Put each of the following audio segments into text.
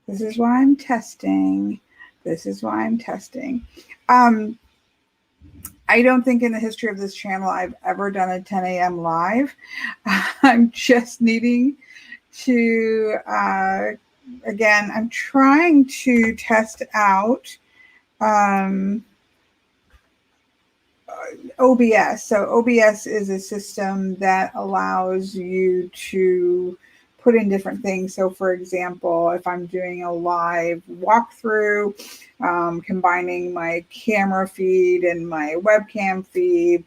This is why I'm testing. This is why I'm testing. I don't think in the history of this channel I've ever done a 10 a.m. live. I'm just needing to, again, I'm trying to test out OBS. So OBS is a system that allows you to put in different things. So for example, if I'm doing a live walkthrough, combining my camera feed and my webcam feed,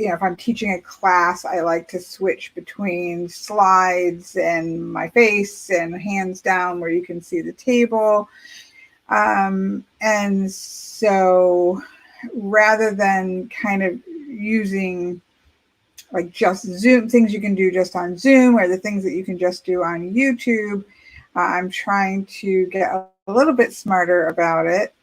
if I'm teaching a class, I like to switch between slides and my face and hands down where you can see the table. And so rather than kind of using like just Zoom, things you can do just on Zoom or the things that you can just do on YouTube, I'm trying to get a little bit smarter about it.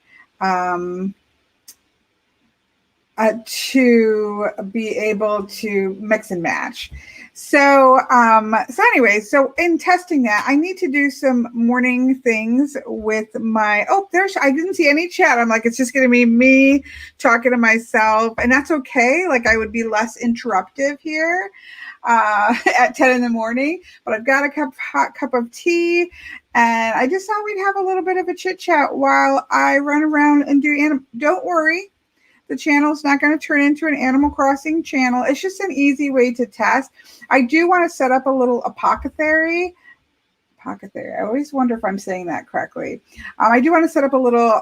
To be able to mix and match. So anyway, so in testing that, I need to do some morning things with my, I didn't see any chat. I'm like, it's just going to be me talking to myself, and that's okay. Like I would be less interruptive here at 10 in the morning, but I've got a hot cup of tea, and I just thought we'd have a little bit of a chit chat while I run around and do Don't worry. The channel is not going to turn into an Animal Crossing channel. It's just an easy way to test. I do want to set up a little apothecary. I always wonder if I'm saying that correctly. I do want to set up a little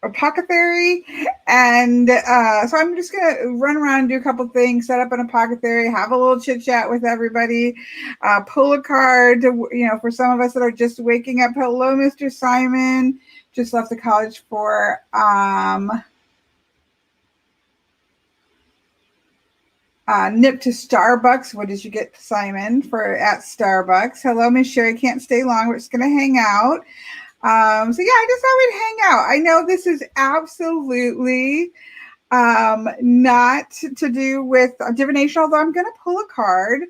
apothecary, and so I'm just going to run around and do a couple things, set up an apothecary, have a little chit chat with everybody, pull a card to, for some of us that are just waking up. Hello, Mr. Simon. Just left the college for nip to Starbucks. What did you get, Simon, for at Starbucks? Hello, Miss Sherry. Can't stay long. We're just going to hang out. So yeah, I just thought we'd hang out. I know this is absolutely not to do with divination, although I'm going to pull a card.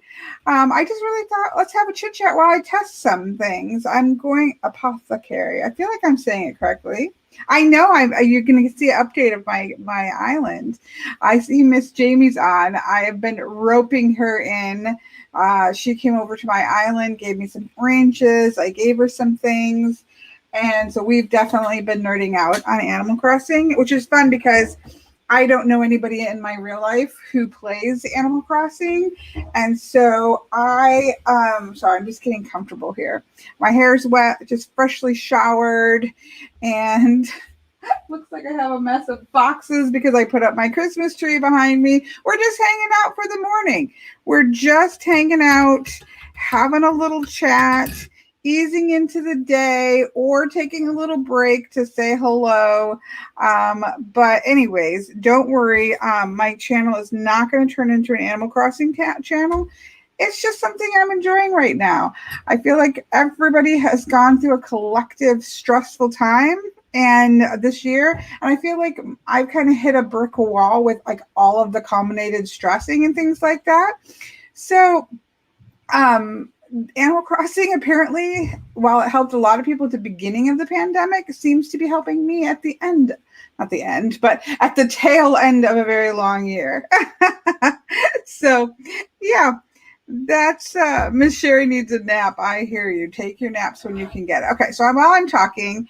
I just really thought, let's have a chit chat while I test some things. I'm going apothecary. I feel like I'm saying it correctly. I know you're going to see an update of my island. I see Miss Jamie's on. I have been roping her in. She came over to my island, gave me some oranges. I gave her some things. And so we've definitely been nerding out on Animal Crossing, which is fun because I don't know anybody in my real life who plays Animal Crossing. And so sorry, I'm just getting comfortable here. My hair's wet, just freshly showered, and looks like I have a mess of boxes because I put up my Christmas tree behind me. We're just hanging out for the morning. We're just hanging out, having a little chat, easing into the day, or taking a little break to say hello. But anyways, don't worry. My channel is not going to turn into an Animal Crossing channel. It's just something I'm enjoying right now. I feel like everybody has gone through a collective stressful time this year, and I feel like I've kind of hit a brick wall with like all of the culminated stressing and things like that. So Animal Crossing, apparently, while it helped a lot of people at the beginning of the pandemic, seems to be helping me at the end, not the end, but at the tail end of a very long year. So yeah, that's Miss Sherry needs a nap. I hear you. Take your naps when you can get it. Okay, so while I'm talking,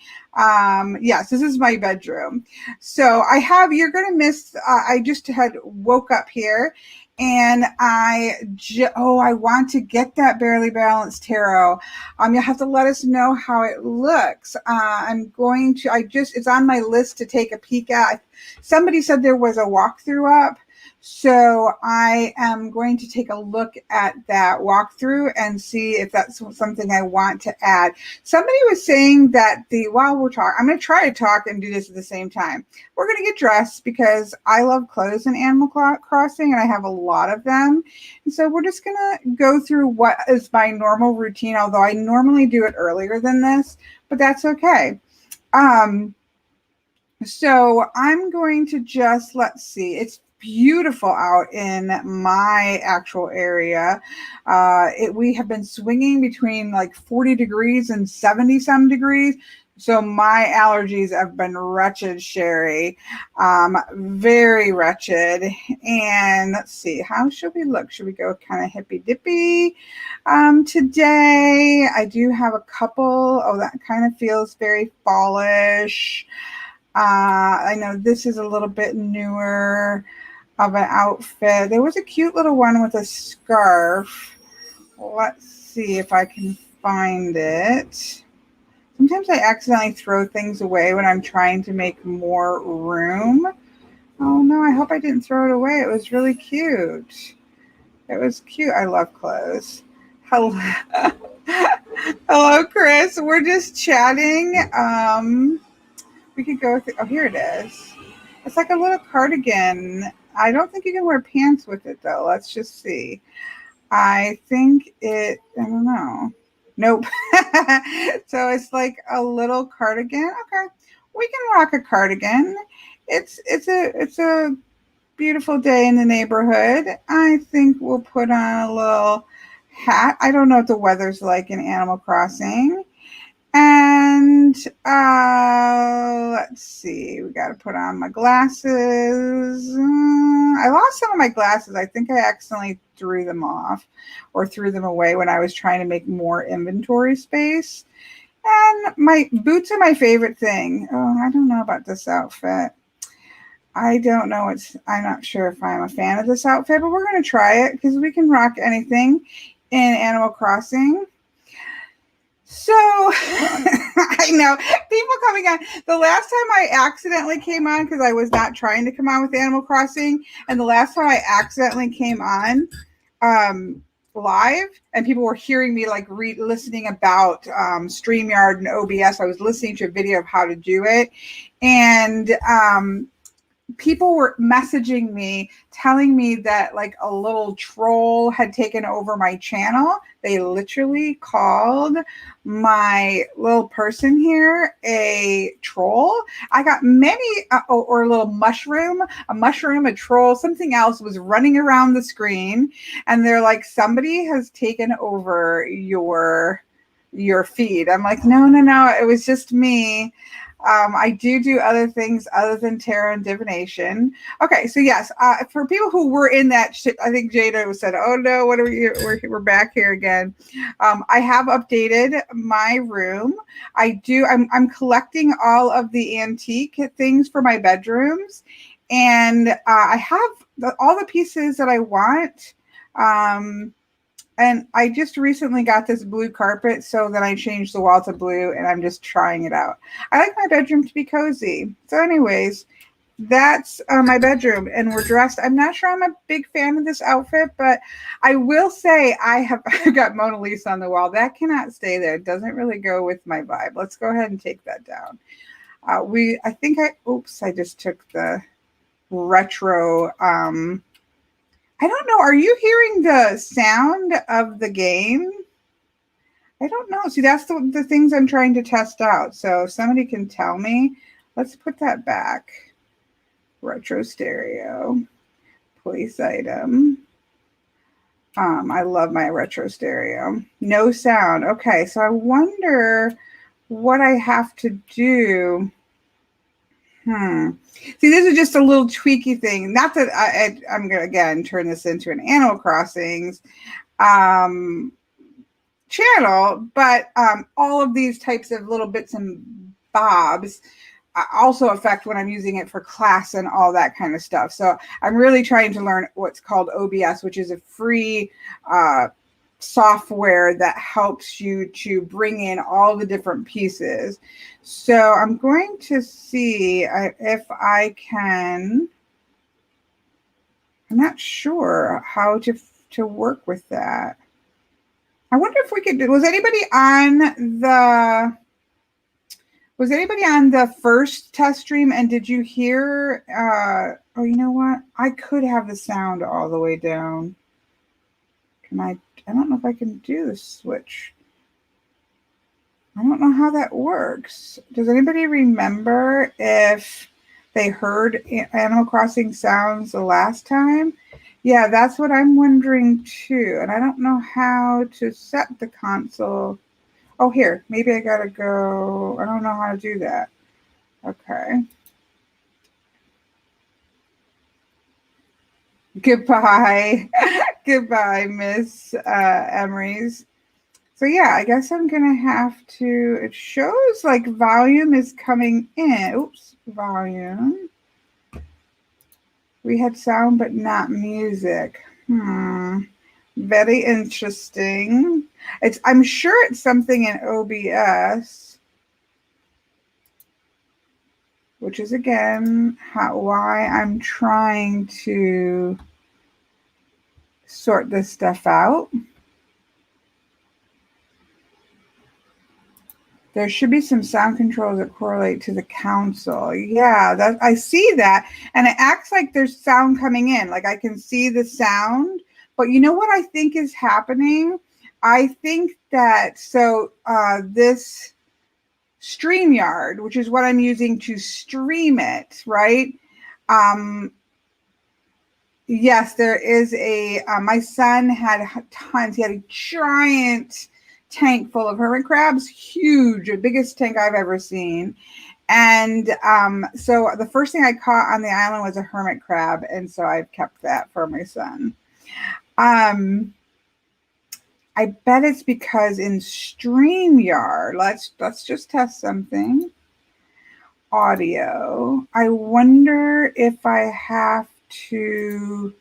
yes, this is my bedroom. So you're going to miss, I just had woke up here, and I want to get that Barely Balanced Tarot. You'll have to let us know how it looks. It's on my list to take a peek at. Somebody said there was a walkthrough up. So I am going to take a look at that walkthrough and see if that's something I want to add. Somebody was saying that while we're talking, I'm going to try to talk and do this at the same time. We're going to get dressed because I love clothes in Animal Crossing, and I have a lot of them. And so we're just going to go through what is my normal routine, although I normally do it earlier than this, but that's okay. So I'm going to just, let's see, beautiful out in my actual area. We have been swinging between like 40 degrees and 70 some degrees. So my allergies have been wretched, Sherry. Very wretched. And let's see, how should we look? Should we go kind of hippy dippy today? I do have a couple. Oh, that kind of feels very fallish. I know this is a little bit newer of an outfit. There was a cute little one with a scarf. Let's see if I can find it. Sometimes I accidentally throw things away when I'm trying to make more room. Oh no, I hope I didn't throw it away. It was really cute. It was cute. I love clothes. Hello. Hello, Chris. We're just chatting. We could go with it. Oh, here it is. It's like a little cardigan. I don't think you can wear pants with it though. Let's just see. I don't know. Nope. So it's like a little cardigan. Okay. We can rock a cardigan. It's a beautiful day in the neighborhood. I think we'll put on a little hat. I don't know what the weather's like in Animal Crossing. And let's see, we got to put on my glasses. I lost some of my glasses. I think I accidentally threw them off or threw them away when I was trying to make more inventory space. And my boots are my favorite thing. Oh, I don't know about this outfit. I don't know. I'm not sure if I'm a fan of this outfit, but we're going to try it because we can rock anything in Animal Crossing. So I know people coming on. The last time I accidentally came on, because I was not trying to come on with Animal Crossing, and the last time I accidentally came on live, and people were hearing me like listening about StreamYard and OBS. I was listening to a video of how to do it, and people were messaging me telling me that like a little troll had taken over my channel. They literally called my little person here a troll. I got many or a little mushroom, a troll, something else was running around the screen, and they're like, somebody has taken over your feed. I'm like, no, it was just me. I do other things other than tarot and divination. Okay, so yes, for people who were in that shit, I think Jada said, "Oh no, what are we? We're back here again." I have updated my room. I'm collecting all of the antique things for my bedrooms, and I have all the pieces that I want. And I just recently got this blue carpet, so then I changed the wall to blue, and I'm just trying it out. I like my bedroom to be cozy. So anyways, that's my bedroom, and we're dressed. I'm not sure I'm a big fan of this outfit, but I will say I've got Mona Lisa on the wall. That cannot stay there. It doesn't really go with my vibe. Let's go ahead and take that down. I just took the retro, I don't know. Are you hearing the sound of the game? I don't know. See, that's the things I'm trying to test out. So if somebody can tell me, let's put that back. Retro stereo, place item. I love my retro stereo. No sound. Okay, so I wonder what I have to do. See, this is just a little tweaky thing. Not that I'm going to, again, turn this into an Animal Crossings channel, but all of these types of little bits and bobs also affect when I'm using it for class and all that kind of stuff. So I'm really trying to learn what's called OBS, which is a free software that helps you to bring in all the different pieces. So I'm going to see if I can. I'm not sure how to work with that. I wonder if we could. Was anybody on the first test stream, and did you hear? Oh, you know what? I could have the sound all the way down. Can I don't know if I can do the switch. I don't know how that works. Does anybody remember if they heard Animal Crossing sounds the last time. Yeah, that's what I'm wondering too. And I don't know how to set the console. Oh, here, maybe I gotta go. I don't know how to do that. Okay. Goodbye. Goodbye, Miss Emery's. So yeah, I guess I'm gonna have to, it shows like volume is coming in. Oops, volume. We had sound but not music. Very interesting. I'm sure it's something in OBS, which is again why I'm trying to sort this stuff out. There should be some sound controls that correlate to the console. Yeah, that I see that. And it acts like there's sound coming in. Like I can see the sound. But you know what I think is happening? I think that, this StreamYard, which is what I'm using to stream it, right? Yes, there is my son had tons. He had a giant tank full of hermit crabs, huge, the biggest tank I've ever seen. And so the first thing I caught on the island was a hermit crab. And so I've kept that for my son. I bet it's because in StreamYard, let's just test something. Audio. I wonder if I have to.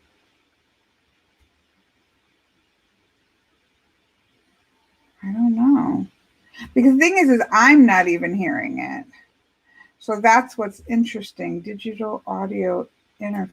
I don't know. Because the thing is I'm not even hearing it. So that's what's interesting. Digital audio interface.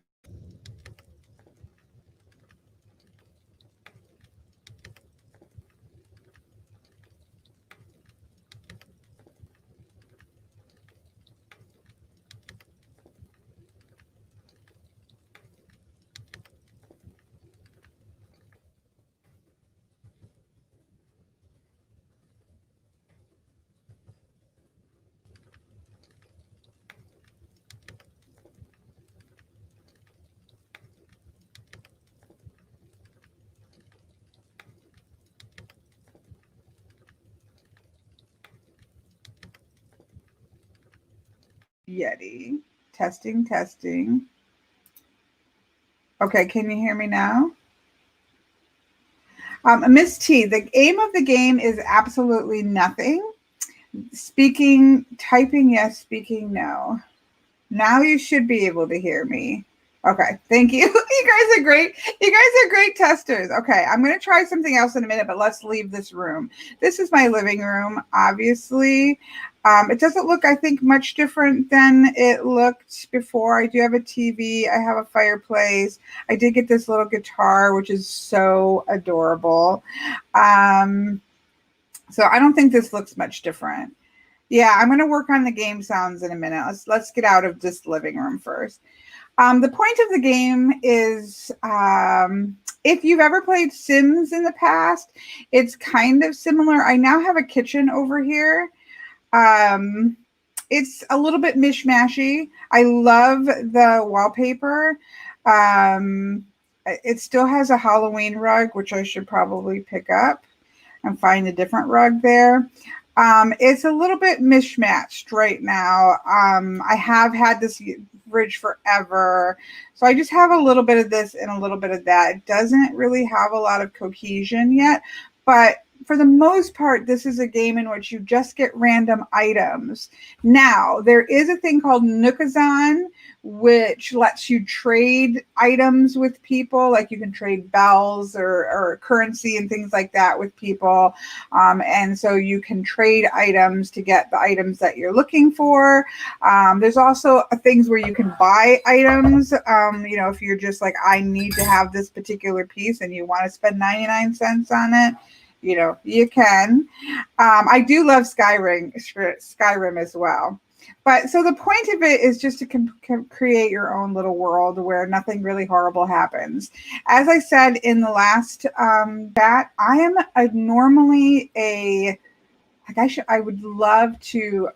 Yeti. Testing, testing. Okay, can you hear me now? Miss T, the aim of the game is absolutely nothing. Speaking, typing yes, speaking no. Now you should be able to hear me. Okay, thank you. You guys are great. You guys are great testers. Okay, I'm going to try something else in a minute, but let's leave this room. This is my living room, obviously. It doesn't look, I think, much different than it looked before. I do have a TV. I have a fireplace. I did get this little guitar, which is so adorable. So I don't think this looks much different. Yeah, I'm going to work on the game sounds in a minute. Let's get out of this living room first. The point of the game is, if you've ever played Sims in the past, it's kind of similar. I now have a kitchen over here. It's a little bit mishmashy. I love the wallpaper. It still has a Halloween rug, which I should probably pick up and find a different rug there. It's a little bit mismatched right now. I have had this fridge forever. So I just have a little bit of this and a little bit of that. It doesn't really have a lot of cohesion yet, but for the most part, this is a game in which you just get random items. Now, there is a thing called Nookazon, which lets you trade items with people. Like you can trade bells or currency and things like that with people. And so you can trade items to get the items that you're looking for. There's also things where you can buy items. If you're just like, I need to have this particular piece and you want to spend 99 cents on it, you can. I do love Skyrim as well. But so the point of it is just to create your own little world where nothing really horrible happens. As I said in the last chat, I am normally I would love to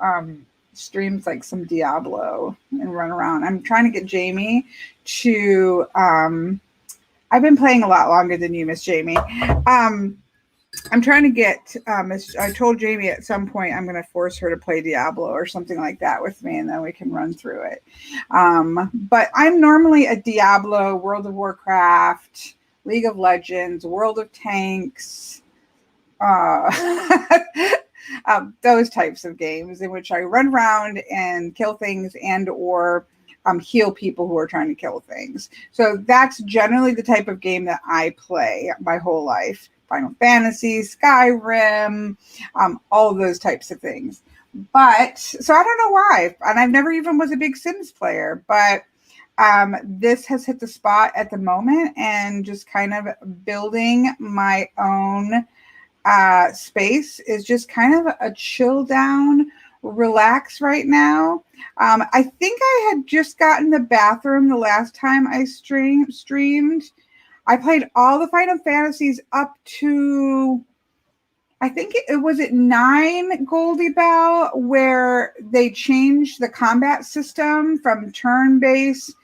streams like some Diablo and run around. I'm trying to get Jamie to, I've been playing a lot longer than you, Miss Jamie. I'm trying to get, I told Jamie at some point I'm going to force her to play Diablo or something like that with me, and then we can run through it. But I'm normally a Diablo, World of Warcraft, League of Legends, World of Tanks, those types of games in which I run around and kill things and or heal people who are trying to kill things. So that's generally the type of game that I play my whole life. Final Fantasy, Skyrim, all of those types of things. But, so I don't know why. And I've never even was a big Sims player, but this has hit the spot at the moment, and just kind of building my own space is just kind of a chill down, relax right now. I think I had just gotten the bathroom the last time I streamed. I played all the Final Fantasies up to, I think it was at 9 Goldie Bell, where they changed the combat system from turn-based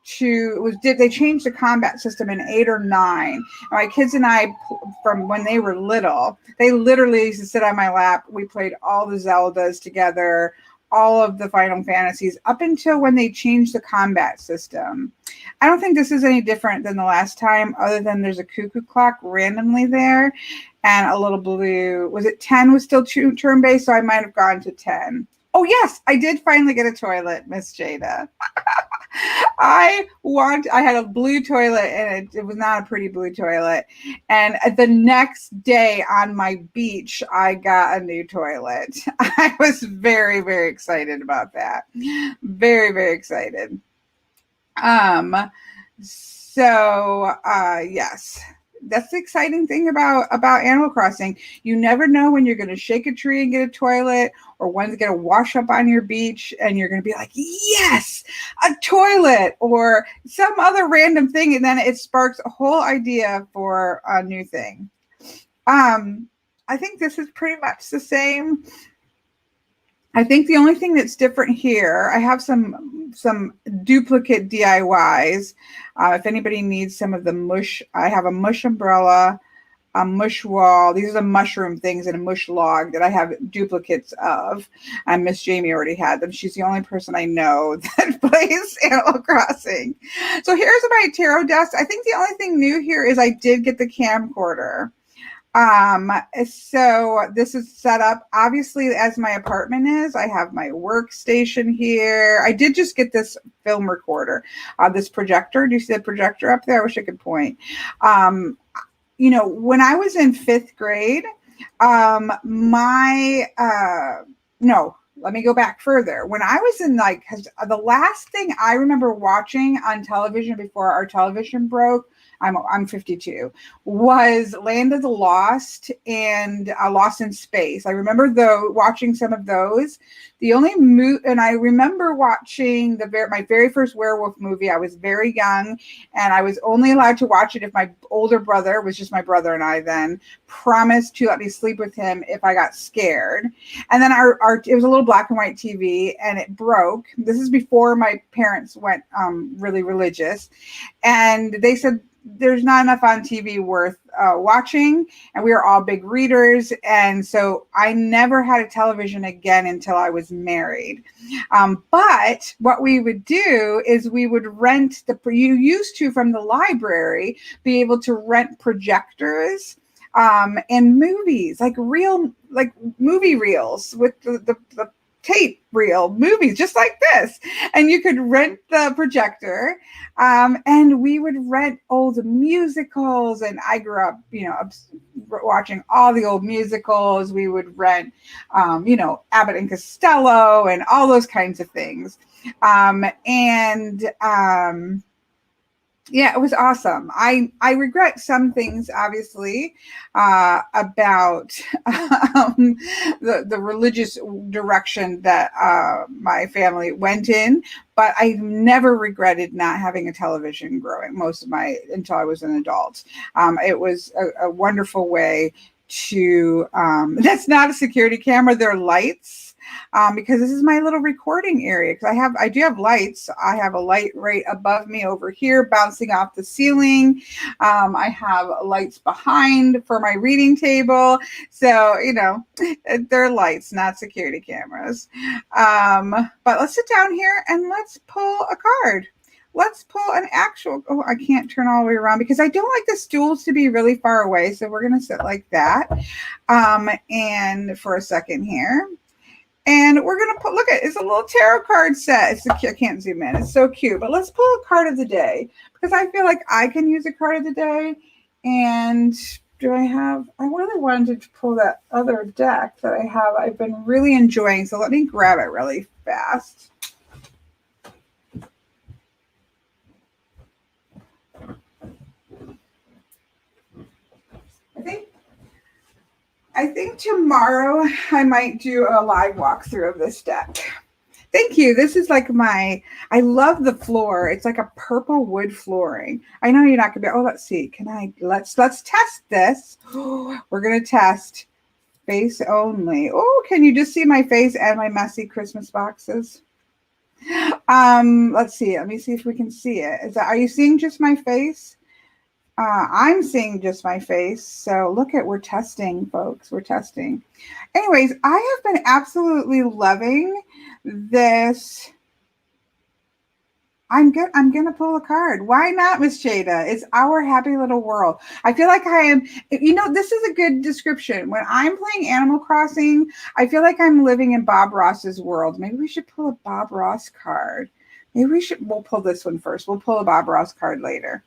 to, they changed the combat system in 8 or 9. My kids and I, from when they were little, they literally used to sit on my lap. We played all the Zeldas together, all of the Final Fantasies, up until when they changed the combat system. I don't think this is any different than the last time, other than there's a cuckoo clock randomly there, and a little blue. Was it 10 was still turn-based, so I might have gone to 10. Oh, yes, I did finally get a toilet, Miss Jada. I had a blue toilet, and it was not a pretty blue toilet. And the next day on my beach, I got a new toilet. I was very, very excited about that. Very, very excited. Yes, that's the exciting thing about Animal Crossing. You never know when you're going to shake a tree and get a toilet, or when's going to wash up on your beach and you're going to be like, yes, a toilet, or some other random thing. And then it sparks a whole idea for a new thing. I think this is pretty much the same. I think the only thing that's different here, I have some duplicate DIYs. If anybody needs some of the mush, I have a mush umbrella, a mush wall. These are the mushroom things, and a mush log that I have duplicates of. Miss Jamie already had them. She's the only person I know that plays Animal Crossing. So here's my tarot desk. I think the only thing new here is I did get the camcorder. So this is set up obviously as my apartment is. I have my workstation here. I did just get this film recorder, this projector. Do you see the projector up there? I wish I could point. When I was in 5th grade, let me go back further. When I was in the last thing I remember watching on television before our television broke, I'm 52, was Land of the Lost and Lost in Space. I remember watching some of those. And I remember watching my very first werewolf movie. I was very young, and I was only allowed to watch it if my older brother, was just my brother and I then, promised to let me sleep with him if I got scared. And then it was a little black and white TV, and it broke. This is before my parents went really religious, and they said, there's not enough on TV worth watching, and we were all big readers, and so I never had a television again until I was married. But what we would do is we would rent you used to, from the library, be able to rent projectors and movies, like movie reels with the tape reel movies, just like this, and you could rent the projector, and we would rent old musicals, and I grew up watching all the old musicals. We would rent Abbott and Costello and all those kinds of things, yeah, it was awesome. I regret some things, obviously, about the religious direction that my family went in, but I never regretted not having a television until I was an adult. It was a wonderful way to, that's not a security camera, they're lights. because this is my little recording area. Because I do have lights. I have a light right above me over here, bouncing off the ceiling. I have lights behind for my reading table. So, you know, they're lights, not security cameras. But let's sit down here and let's pull a card. Let's pull an actual, oh, I can't turn all the way around because I don't like the stools to be really far away. So we're going to sit like that. And for a second here. And we're going to put, look at, it's a little tarot card set. I can't zoom in. It's so cute. But let's pull a card of the day because I feel like I can use a card of the day. And I really wanted to pull that other deck that I've been really enjoying. So let me grab it really fast. I think tomorrow I might do a live walkthrough of this deck. Thank you. This is like I love the floor. It's like a purple wood flooring. I know you're not gonna be, let's see. Let's test this. We're gonna test face only. Oh, can you just see my face and my messy Christmas boxes? Let's see. Let me see if we can see it. Are you seeing just my face? I'm seeing just my face. So we're testing, folks. We're testing. Anyways, I have been absolutely loving this. I'm going to pull a card. Why not, Miss Jada? It's our happy little world. I feel like I am, this is a good description. When I'm playing Animal Crossing, I feel like I'm living in Bob Ross's world. Maybe we should pull a Bob Ross card. We'll pull this one first. We'll pull a Bob Ross card later.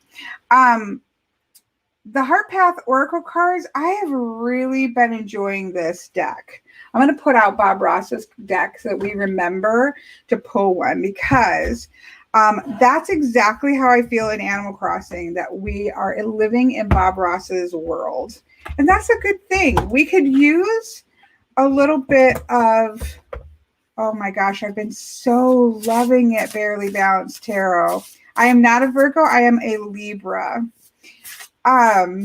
The Heart Path Oracle cards, I have really been enjoying this deck. I'm going to put out Bob Ross's deck so that we remember to pull one because that's exactly how I feel in Animal Crossing, that we are living in Bob Ross's world. And that's a good thing. We could use a little bit of, oh my gosh, I've been so loving it, Barely Balanced Tarot. I am not a Virgo. I am a Libra. I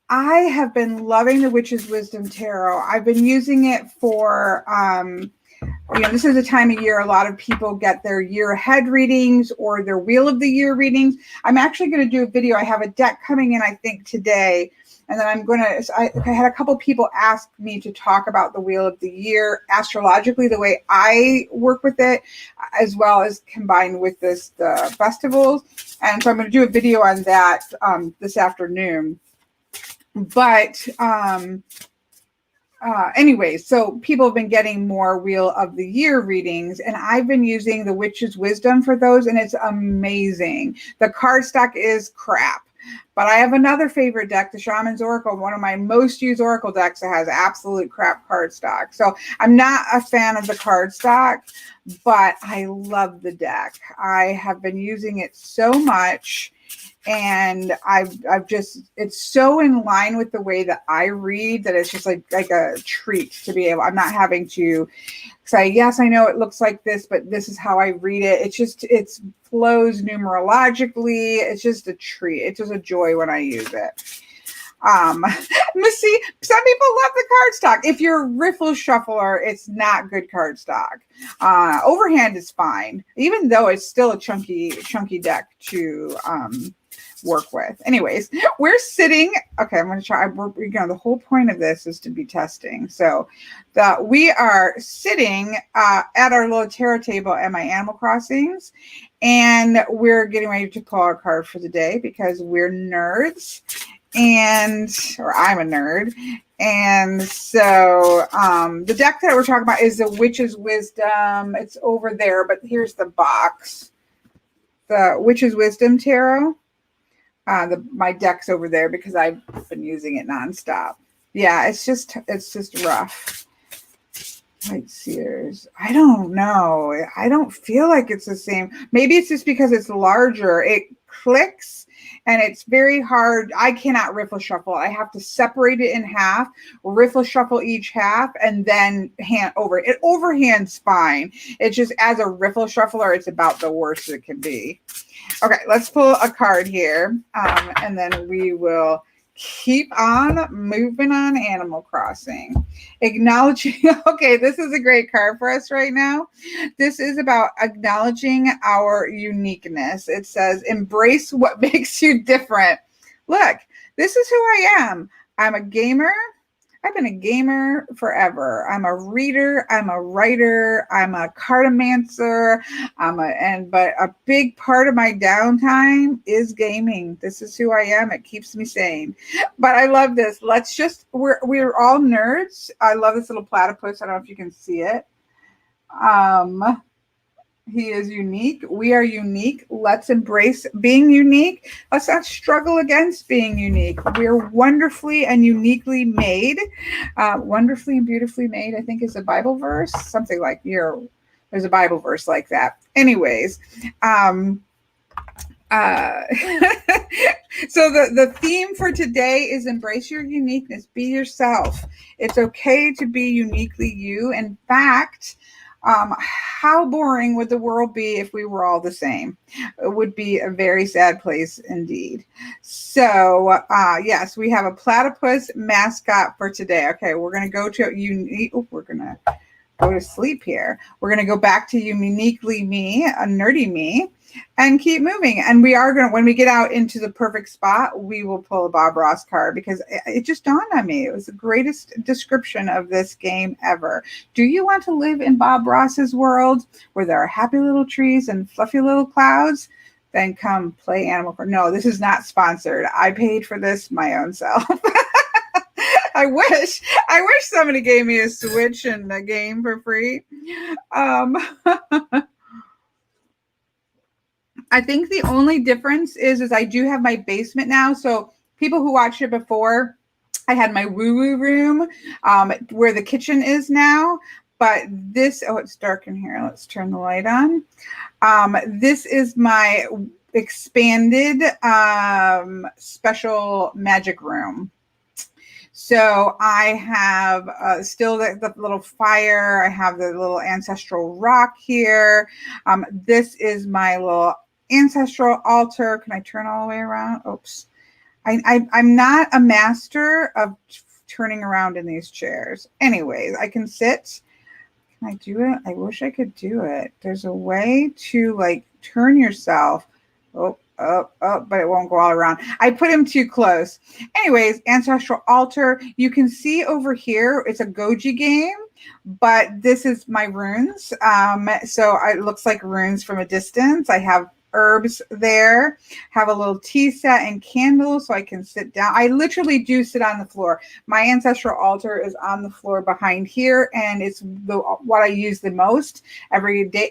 have been loving the Witch's Wisdom Tarot. I've been using it for, this is a time of year a lot of people get their year ahead readings or their Wheel of the Year readings. I'm actually going to do a video. I have a deck coming in, I think, today. And then I had a couple people ask me to talk about the Wheel of the Year astrologically, the way I work with it, as well as combined with the festivals. And so I'm going to do a video on that this afternoon. But anyway, so people have been getting more Wheel of the Year readings, and I've been using the Witch's Wisdom for those, and it's amazing. The cardstock is crap. But I have another favorite deck, the Shaman's Oracle, one of my most used Oracle decks that has absolute crap cardstock. So I'm not a fan of the cardstock, but I love the deck. I have been using it so much, and it's so in line with the way that I read that it's just like a treat to be able, I'm not having to say, yes, I know it looks like this, but this is how I read it. It flows numerologically. It's just a treat. It's just a joy when I use it. Missy, some people love the cardstock. If you're a riffle shuffler, it's not good cardstock. Overhand is fine, even though it's still a chunky deck to work with. Anyways, we're sitting. Okay, I'm going to try. The whole point of this is to be testing. So we are sitting at our little tarot table at my Animal Crossings, and we're getting ready to pull our card for the day because we're nerds. Or I'm a nerd. And so the deck that we're talking about is the Witch's Wisdom. It's over there, but here's the box. The Witch's Wisdom Tarot. My deck's over there because I've been using it nonstop. Yeah, it's just rough. White Sears. I don't know. I don't feel like it's the same. Maybe it's just because it's larger. It clicks. And it's very hard. I cannot riffle shuffle. I have to separate it in half, riffle shuffle each half, and then hand over it. Overhand's fine. It's just as a riffle shuffler, it's about the worst it can be. Okay, let's pull a card here, and then we will keep on moving on Animal Crossing. Acknowledging, okay, this is a great card for us right now. This is about acknowledging our uniqueness. It says, embrace what makes you different. Look, this is who I am. I'm a gamer. I've been a gamer forever. I'm a reader. I'm a writer. I'm a cartomancer. But a big part of my downtime is gaming. This is who I am. It keeps me sane. But I love this. We're all nerds. I love this little platypus. I don't know if you can see it. He is unique. We are unique. Let's embrace being unique. Let's not struggle against being unique. We're wonderfully and uniquely made. Wonderfully and beautifully made, I think, is a Bible verse. Something like there's a Bible verse like that. Anyways, so the theme for today is embrace your uniqueness. Be yourself. It's okay to be uniquely you. In fact, how boring would the world be if we were all the same? It would be a very sad place indeed. So, yes, we have a platypus mascot for today. Okay, we're going to go to unique. We're going to go to sleep here. We're going to go back to uniquely me, a nerdy me, and keep moving. And we are going to, when we get out into the perfect spot, we will pull a Bob Ross card because it just dawned on me. It was the greatest description of this game ever. Do you want to live in Bob Ross's world where there are happy little trees and fluffy little clouds? Then come play Animal Crossing. No, this is not sponsored. I paid for this my own self. I wish somebody gave me a Switch and a game for free. I think the only difference is I do have my basement now. So people who watched it before, I had my woo-woo room where the kitchen is now. But this, it's dark in here. Let's turn the light on. This is my expanded special magic room. So I have still the little fire. I have the little ancestral rock here. This is my little ancestral altar. Can I turn all the way around? Oops. I'm not a master of turning around in these chairs. Anyways, I can sit. Can I do it? I wish I could do it. There's a way to like turn yourself. But it won't go all around. I put him too close. Anyways, Ancestral Altar. You can see over here, it's a Goji game, but this is my runes. So it looks like runes from a distance. I have herbs there, have a little tea set and candles so I can sit down. I literally do sit on the floor. My ancestral altar is on the floor behind here, and it's what I use the most every day,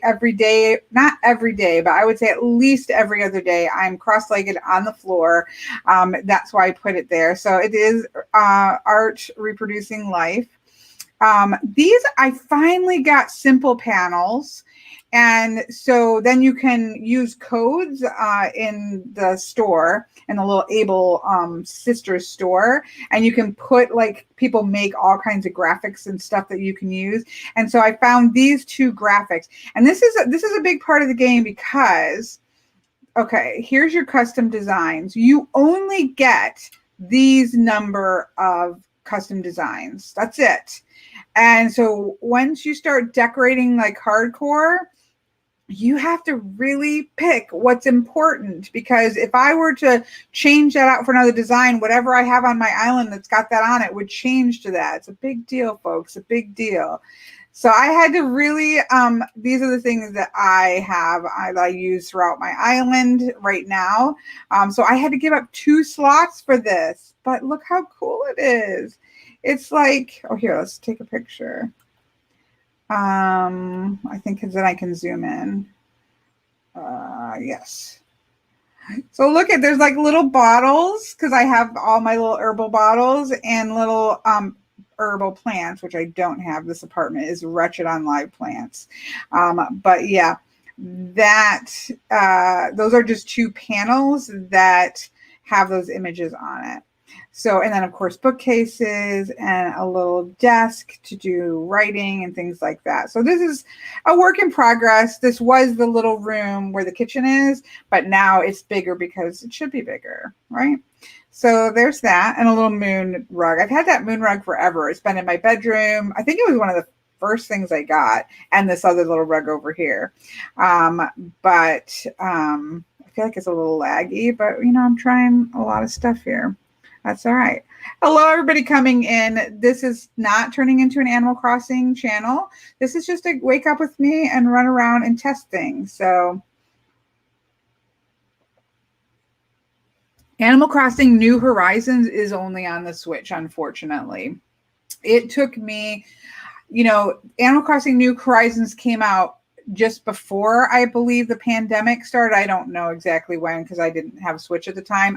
not every day, but I would say at least every other day. I'm cross-legged on the floor. That's why I put it there. So it is art reproducing life. These, I finally got simple panels. And so then you can use codes in the store, in the little Able Sisters store, and you can put, like, people make all kinds of graphics and stuff that you can use. And so I found these two graphics, and this is a big part of the game because, okay, here's your custom designs. You only get these number of custom designs. That's it. And so once you start decorating like hardcore, you have to really pick what's important, because if I were to change that out for another design, whatever I have on my island that's got that on it would change to that. It's a big deal, folks, a big deal. So I had to really, these are the things that I use throughout my island right now. So I had to give up 2 slots for this, but look how cool it is. It's like, oh, here, let's take a picture. I think then I can zoom in. Yes. So look at, there's like little bottles, because I have all my little herbal bottles and little herbal plants, which I don't have. This apartment is wretched on live plants. But yeah, that those are just 2 panels that have those images on it. So, and then of course, bookcases and a little desk to do writing and things like that. So this is a work in progress. This was the little room where the kitchen is, but now it's bigger because it should be bigger, right? So there's that, and a little moon rug. I've had that moon rug forever. It's been in my bedroom. I think it was one of the first things I got, and this other little rug over here. But I feel like it's a little laggy, but I'm trying a lot of stuff here. That's all right. Hello, everybody coming in. This is not turning into an Animal Crossing channel. This is just a wake up with me and run around and test things. So Animal Crossing New Horizons is only on the Switch, unfortunately. It took me, Animal Crossing New Horizons came out just before, I believe, the pandemic started. I don't know exactly when because I didn't have a Switch at the time.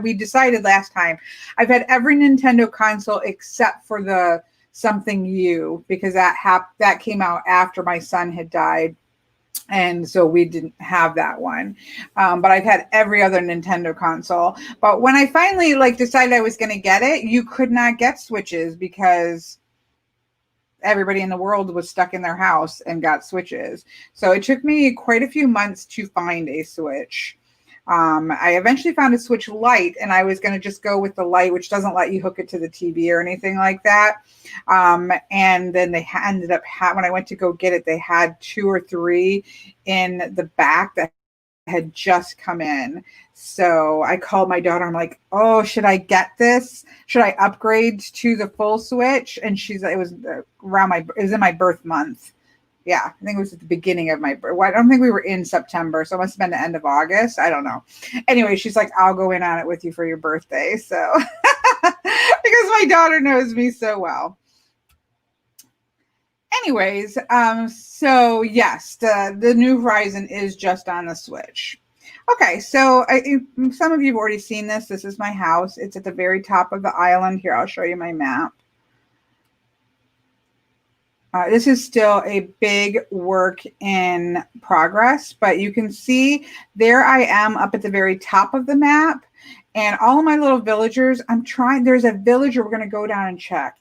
We decided last time, I've had every Nintendo console except for the Something U, because that came out after my son had died. And so we didn't have that one. But I've had every other Nintendo console. But when I finally decided I was going to get it, you could not get Switches because everybody in the world was stuck in their house and got Switches. So it took me quite a few months to find a Switch. I eventually found a Switch Lite, and I was going to just go with the Lite, which doesn't let you hook it to the TV or anything like that. And then they ended up, when I went to go get it, they had 2 or 3 in the back that had just come in. So I called my daughter. I'm like, oh, should I get this? Should I upgrade to the full Switch? And it was in my birth month. Yeah, I think it was at the beginning of my birth. I don't think we were in September, so it must have been the end of August. I don't know. Anyway, she's like, I'll go in on it with you for your birthday. So because my daughter knows me so well. Anyways, so yes, the New Horizon is just on the Switch. Okay, so some of you have already seen this. This is my house. It's at the very top of the island. Here, I'll show you my map. This is still a big work in progress, but you can see there I am up at the very top of the map, and all of my little villagers, there's a villager we're going to go down and check.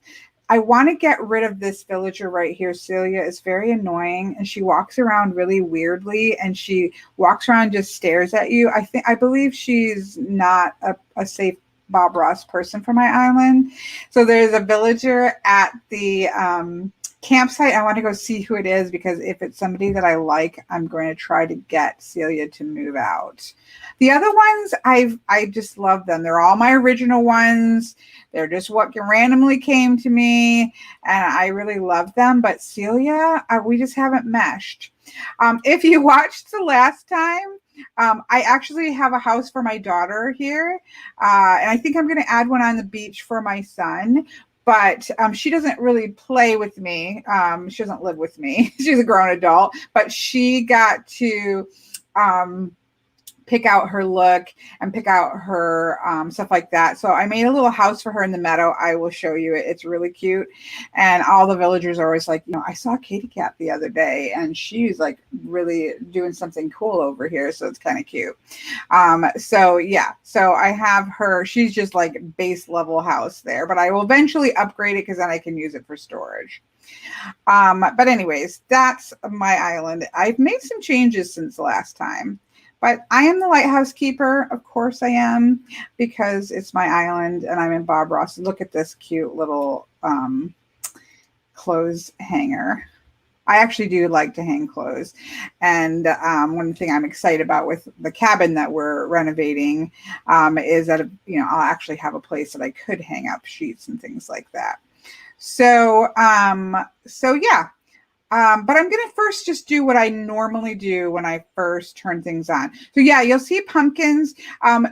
I want to get rid of this villager right here. Celia is very annoying, and she walks around really weirdly, and she walks around and just stares at you. I believe she's not a safe Bob Ross person for my island. So there's a villager at the campsite. I want to go see who it is, because if it's somebody that I like, I'm going to try to get Celia to move out. The other ones, I just love them. They're all my original ones. They're just what randomly came to me, and I really love them. But Celia, we just haven't meshed. If you watched the last time, I actually have a house for my daughter here, and I think I'm going to add one on the beach for my son. But she doesn't really play with me. She doesn't live with me. She's a grown adult, but she got to pick out her look and pick out her stuff like that. So I made a little house for her in the meadow. I will show you it. It's really cute. And all the villagers are always like, I saw Katie Cat the other day, and she's like really doing something cool over here. So it's kind of cute. So yeah, so I have her. She's just like base level house there, but I will eventually upgrade it because then I can use it for storage. But anyways, that's my island. I've made some changes since the last time. But I am the lighthouse keeper. Of course I am, because it's my island and I'm in Bob Ross. Look at this cute little clothes hanger. I actually do like to hang clothes. And one thing I'm excited about with the cabin that we're renovating is that, I'll actually have a place that I could hang up sheets and things like that. So yeah. But I'm going to first just do what I normally do when I first turn things on. So yeah, you'll see pumpkins.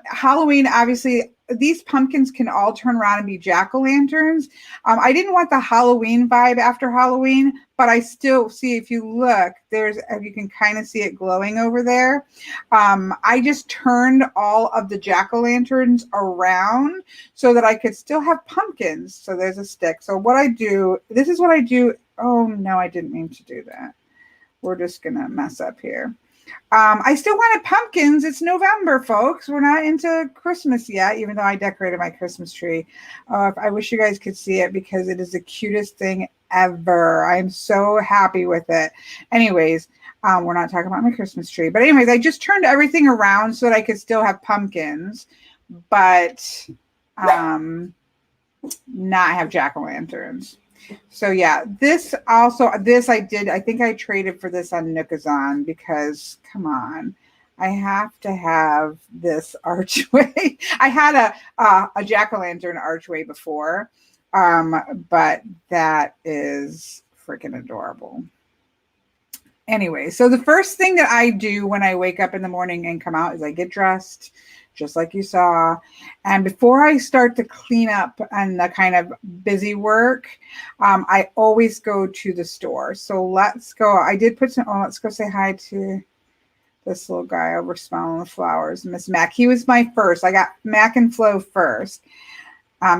Halloween, obviously, these pumpkins can all turn around and be jack-o'-lanterns. I didn't want the Halloween vibe after Halloween, but I still see, if you look, you can kind of see it glowing over there. I just turned all of the jack-o'-lanterns around so that I could still have pumpkins. So there's a stick. So this is what I do. Oh no, I didn't mean to do that. We're just going to mess up here. I still wanted pumpkins. It's November, folks. We're not into Christmas yet, even though I decorated my Christmas tree. I wish you guys could see it because it is the cutest thing ever. I'm so happy with it. Anyways, we're not talking about my Christmas tree. But anyways, I just turned everything around so that I could still have pumpkins, but not have jack-o'-lanterns. So yeah, this I think I traded for this on Nookazon because come on, I have to have this archway. I had a jack-o'-lantern archway before, but that is freaking adorable. Anyway, so the first thing that I do when I wake up in the morning and come out is I get dressed, just like you saw. And before I start to clean up and the kind of busy work, I always go to the store. So let's go. I did put let's go say hi to this little guy over smelling the flowers, Miss Mac. He was my first. I got Mac and Flo first.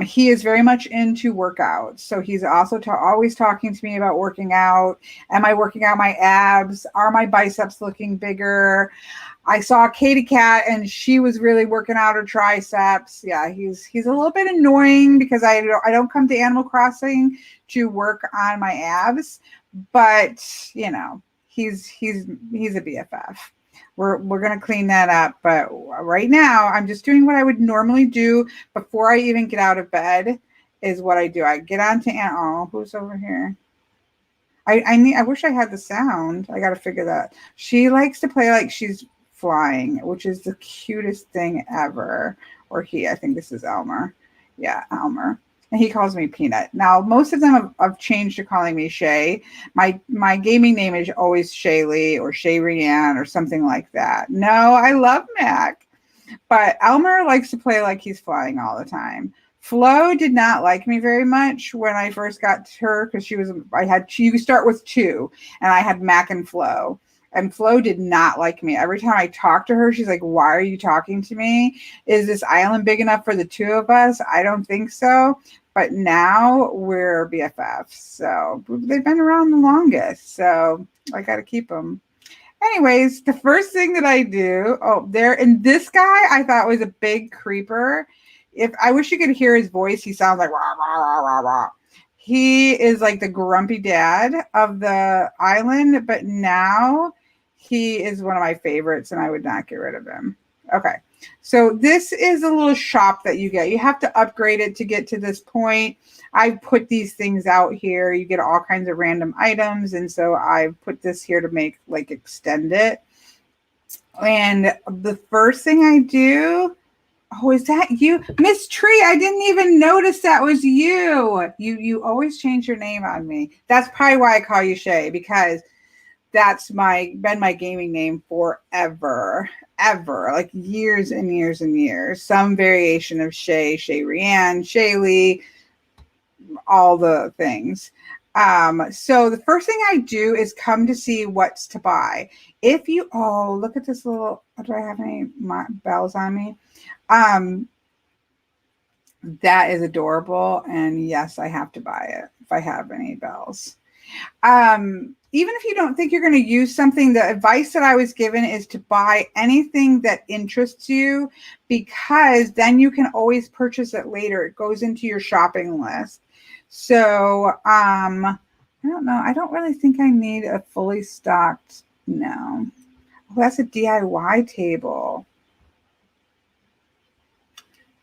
He is very much into workouts. So he's also always talking to me about working out. Am I working out my abs? Are my biceps looking bigger? I saw Katie Cat and she was really working out her triceps. Yeah, he's a little bit annoying because I don't come to Animal Crossing to work on my abs, but you know, he's a BFF. We're going to clean that up. But right now, I'm just doing what I would normally do before I even get out of bed is what I do. I get onto who's over here? I wish I had the sound. I got to figure that. She likes to play like she's flying, which is the cutest thing ever. Or I think this is Elmer. Yeah, Elmer. And he calls me Peanut. Now, most of them have changed to calling me Shay. My gaming name is always Shaylee or Shay Rianne or something like that. No, I love Mac. But Elmer likes to play like he's flying all the time. Flo did not like me very much when I first got to her because you start with two, and I had Mac and Flo. And Flo did not like me. Every time I talk to her, she's like, why are you talking to me? Is this island big enough for the two of us? I don't think so. But now we're BFFs. So they've been around the longest. So I got to keep them. Anyways, the first thing that I do, and this guy I thought was a big creeper. I wish you could hear his voice. He sounds like rah, rah, rah, rah, rah. He is like the grumpy dad of the island, but now he is one of my favorites and I would not get rid of him. Okay. So this is a little shop that you get. You have to upgrade it to get to this point. I put these things out here. You get all kinds of random items. And so I put this here to extend it. And the first thing I do, is that you? Miss Tree, I didn't even notice that was you. You always change your name on me. That's probably why I call you Shay, because that's been my gaming name forever, ever, like years and years and years. Some variation of Shay Rianne, Shaylee, all the things. So the first thing I do is come to see what's to buy. Look at this little, do I have any bells on me? That is adorable. And yes, I have to buy it if I have any bells. Even if you don't think you're going to use something, the advice that I was given is to buy anything that interests you, because then you can always purchase it later. It goes into your shopping list. So, I don't know. I don't really think I need a fully stocked. No. That's a DIY table.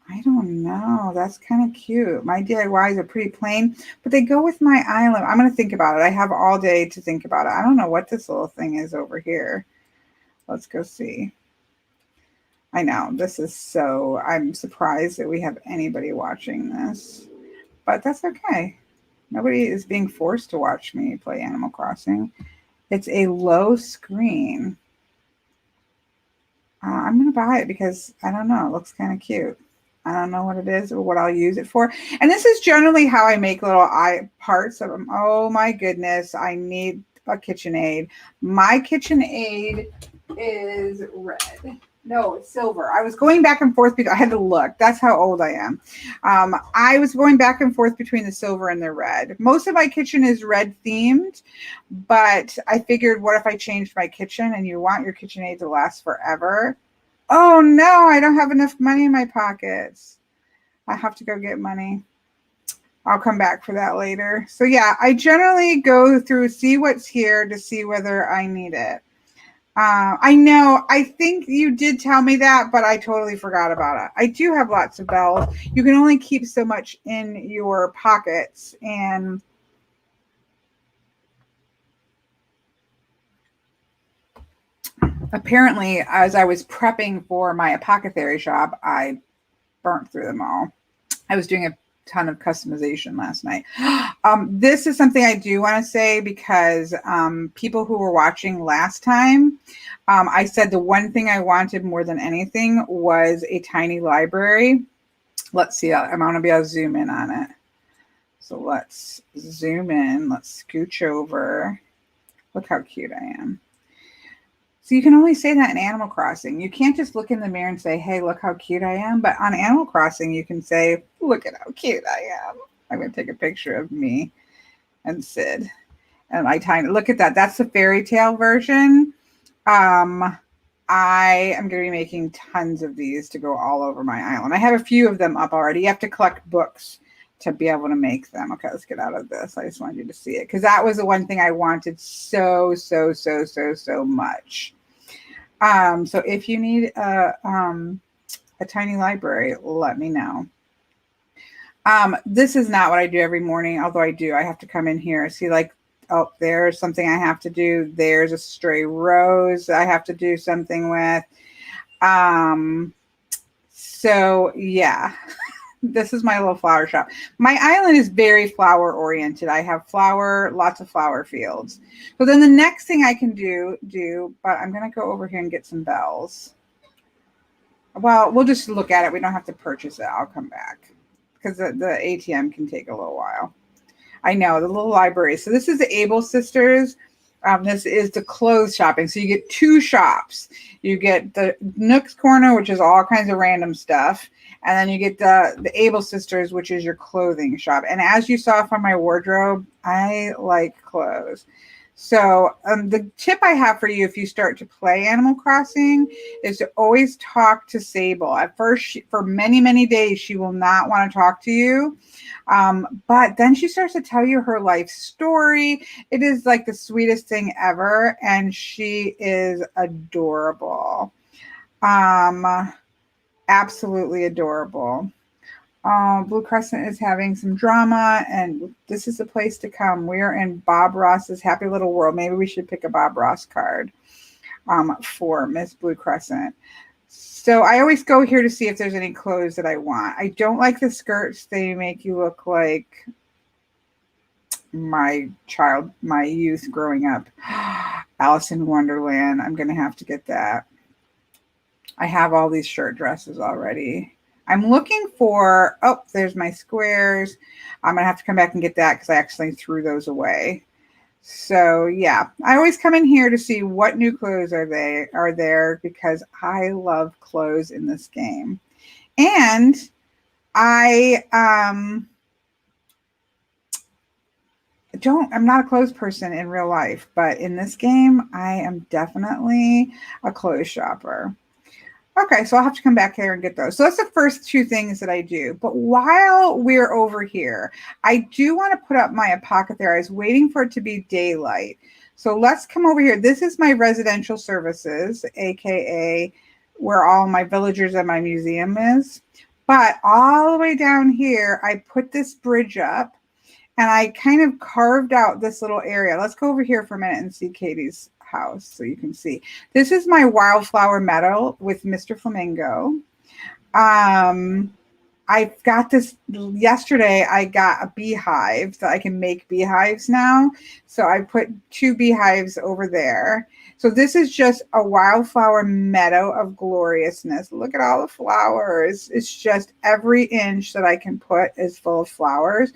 I don't know. That's kind of cute. My DIYs are pretty plain, but they go with my island. I'm going to think about it. I have all day to think about it. I don't know what this little thing is over here. Let's go see. I know. I'm surprised that we have anybody watching this, but that's okay. Nobody is being forced to watch me play Animal Crossing. It's a low screen. I'm going to buy it because, I don't know, it looks kind of cute. I don't know what it is or what I'll use it for. And this is generally how I make little parts of them. Oh my goodness, I need a KitchenAid. My KitchenAid is red. No, it's silver. I was going back and forth because I had to look. That's how old I am. I was going back and forth between the silver and the red. Most of my kitchen is red themed, but I figured, what if I changed my kitchen, and you want your KitchenAid to last forever? Oh no, I don't have enough money in my pockets. I have to go get money. I'll come back for that later. So yeah, I generally go through, see what's here to see whether I need it. I know, I think you did tell me that, but I totally forgot about it. I do have lots of bells. You can only keep so much in your pockets. And apparently, as I was prepping for my apothecary shop, I burnt through them all. I was doing a ton of customization last night. This is something I do want to say because people who were watching last time, I said the one thing I wanted more than anything was a tiny library. Let's see. I'm going to be able to zoom in on it. So let's zoom in. Let's scooch over. Look how cute I am. So you can only say that in Animal Crossing. You can't just look in the mirror and say, hey, look how cute I am. But on Animal Crossing, you can say, look at how cute I am. I'm going to take a picture of me and Sid. And my tiny, look at that. That's the fairy tale version. I am going to be making tons of these to go all over my island. I have a few of them up already. You have to collect books to be able to make them. Okay, let's get out of this. I just wanted you to see it because that was the one thing I wanted so much. So if you need a tiny library, let me know. This is not what I do every morning, although I do. I have to come in here. See, like, oh, there's something I have to do. There's a stray rose I have to do something with. So yeah, this is my little flower shop. My island is very flower oriented. I have lots of flower fields. So then the next thing I can do, but I'm going to go over here and get some bells. Well, we'll just look at it. We don't have to purchase it. I'll come back because the ATM can take a little while. I know, the little library. So this is the Able Sisters. This is the clothes shopping. So you get two shops. You get the Nook's Corner, which is all kinds of random stuff. And then you get the Able Sisters, which is your clothing shop. And as you saw from my wardrobe, I like clothes. So the tip I have for you if you start to play Animal Crossing is to always talk to Sable. At first, for many days, she will not want to talk to you. But then she starts to tell you her life story. It is like the sweetest thing ever. And she is adorable. Absolutely adorable. Blue Crescent is having some drama, and this is the place to come. We're in Bob Ross's Happy Little World. Maybe we should pick a Bob Ross card for Miss Blue Crescent. So I always go here to see if there's any clothes that I want. I don't like the skirts. They make you look like my youth growing up. Alice in Wonderland. I'm going to have to get that. I have all these shirt dresses already. I'm looking for, oh, there's my squares. I'm going to have to come back and get that because I actually threw those away. So yeah, I always come in here to see what new clothes are there because I love clothes in this game. And I'm not a clothes person in real life, but in this game, I am definitely a clothes shopper. Okay, so I'll have to come back here and get those. So that's the first two things that I do. But while we're over here, I do want to put up my apothecary. I was waiting for it to be daylight. So let's come over here. This is my residential services, aka where all my villagers and my museum is. But all the way down here, I put this bridge up and I kind of carved out this little area. Let's go over here for a minute and see Katie's house so you can see. This is my wildflower meadow with Mr. Flamingo. I got this yesterday. I got a beehive so I can make beehives now. So I put 2 beehives over there. So this is just a wildflower meadow of gloriousness. Look at all the flowers. It's just every inch that I can put is full of flowers.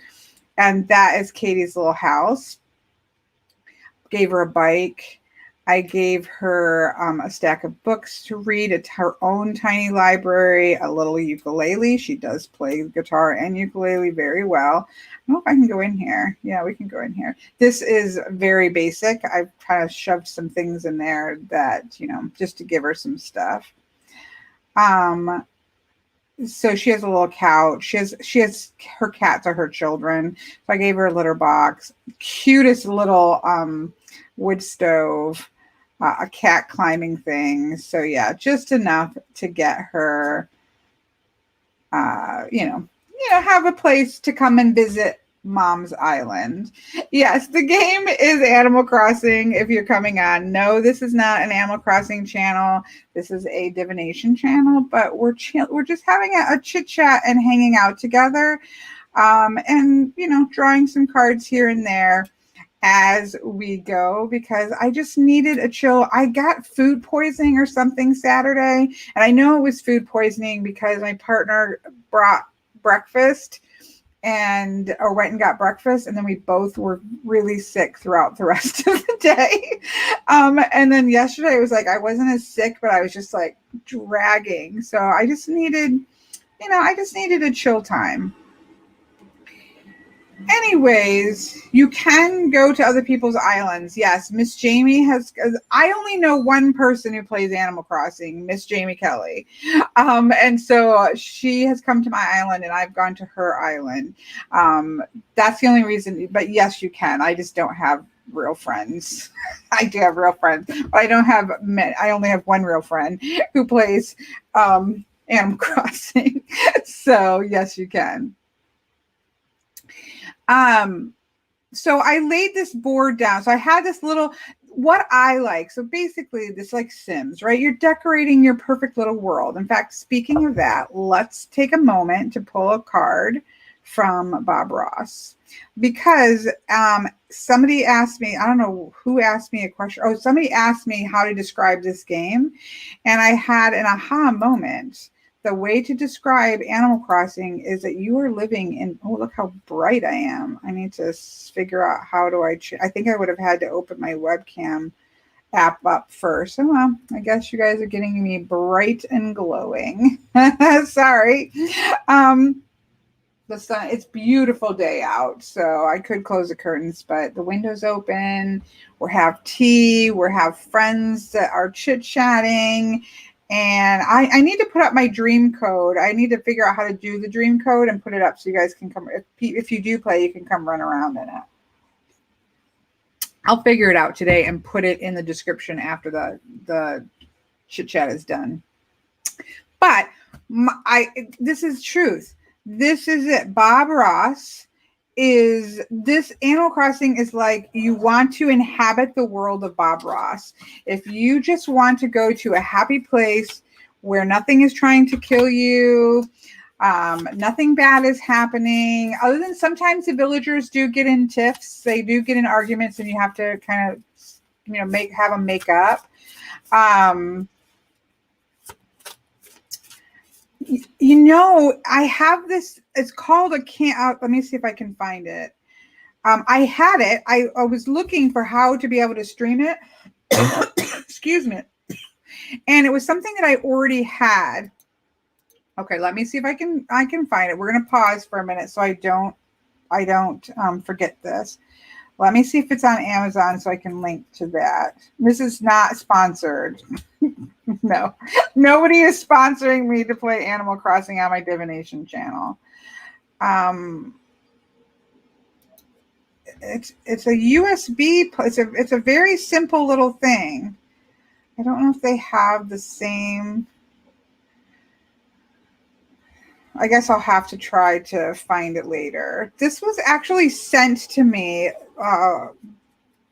And that is Katie's little house. Gave her a bike. I gave her a stack of books to read, her own tiny library, a little ukulele. She does play guitar and ukulele very well. I don't know if I can go in here. Yeah, we can go in here. This is very basic. I've kind of shoved some things in there that, just to give her some stuff. So she has a little couch. She has her cats are her children. So I gave her a litter box, cutest little wood stove, a cat climbing thing. So yeah, just enough to get her, have a place to come and visit Mom's Island. Yes, the game is Animal Crossing. If you're coming on, no, this is not an Animal Crossing channel. This is a divination channel, but we're just having a chit chat and hanging out together, and drawing some cards here and there as we go, because I just needed a chill. I got food poisoning or something Saturday, and I know it was food poisoning because my partner brought breakfast or went and got breakfast, and then we both were really sick throughout the rest of the day. And then yesterday it was like I wasn't as sick, but I was just like dragging. So I just needed a chill time. Anyways, you can go to other people's islands. Yes, Miss Jamie I only know one person who plays Animal Crossing, Miss Jamie Kelly. And so she has come to my island and I've gone to her island. That's the only reason, but yes, you can. I just don't have real friends. I do have real friends, but I only have one real friend who plays Animal Crossing. So yes, you can. So I laid this board down. So I had this what I like. So basically this like Sims, right? You're decorating your perfect little world. In fact, speaking of that, let's take a moment to pull a card from Bob Ross, because somebody asked me, I don't know who asked me a question. Oh, somebody asked me how to describe this game. And I had an aha moment. The way to describe Animal Crossing is that you are living in, oh, look how bright I am. I need to figure out how do I think I would have had to open my webcam app up first. Oh, well, I guess you guys are getting me bright and glowing. Sorry. The sun, it's beautiful day out, so I could close the curtains, but the window's open. We'll have tea. We'll have friends that are chit-chatting. And I need to put up my dream code. I need to figure out how to do the dream code and put it up so you guys can come. If you do play, you can come run around in it. I'll figure it out today and put it in the description after the chit chat is done. But this is truth. This is it. Bob Ross this Animal Crossing is like you want to inhabit the world of Bob Ross. If you just want to go to a happy place where nothing is trying to kill you, nothing bad is happening, other than sometimes the villagers do get in tiffs. They do get in arguments and you have to kind of, have them make up. I have this, it's called let me see if I can find it. I had it. I was looking for how to be able to stream it. Excuse me. And it was something that I already had. Okay, let me see if I can find it. We're going to pause for a minute so I don't forget this. Let me see if it's on Amazon so I can link to that. This is not sponsored. No, nobody is sponsoring me to play Animal Crossing on my divination channel. It's a USB. It's a very simple little thing. I don't know if they have the same. I guess I'll have to try to find it later. This was actually sent to me,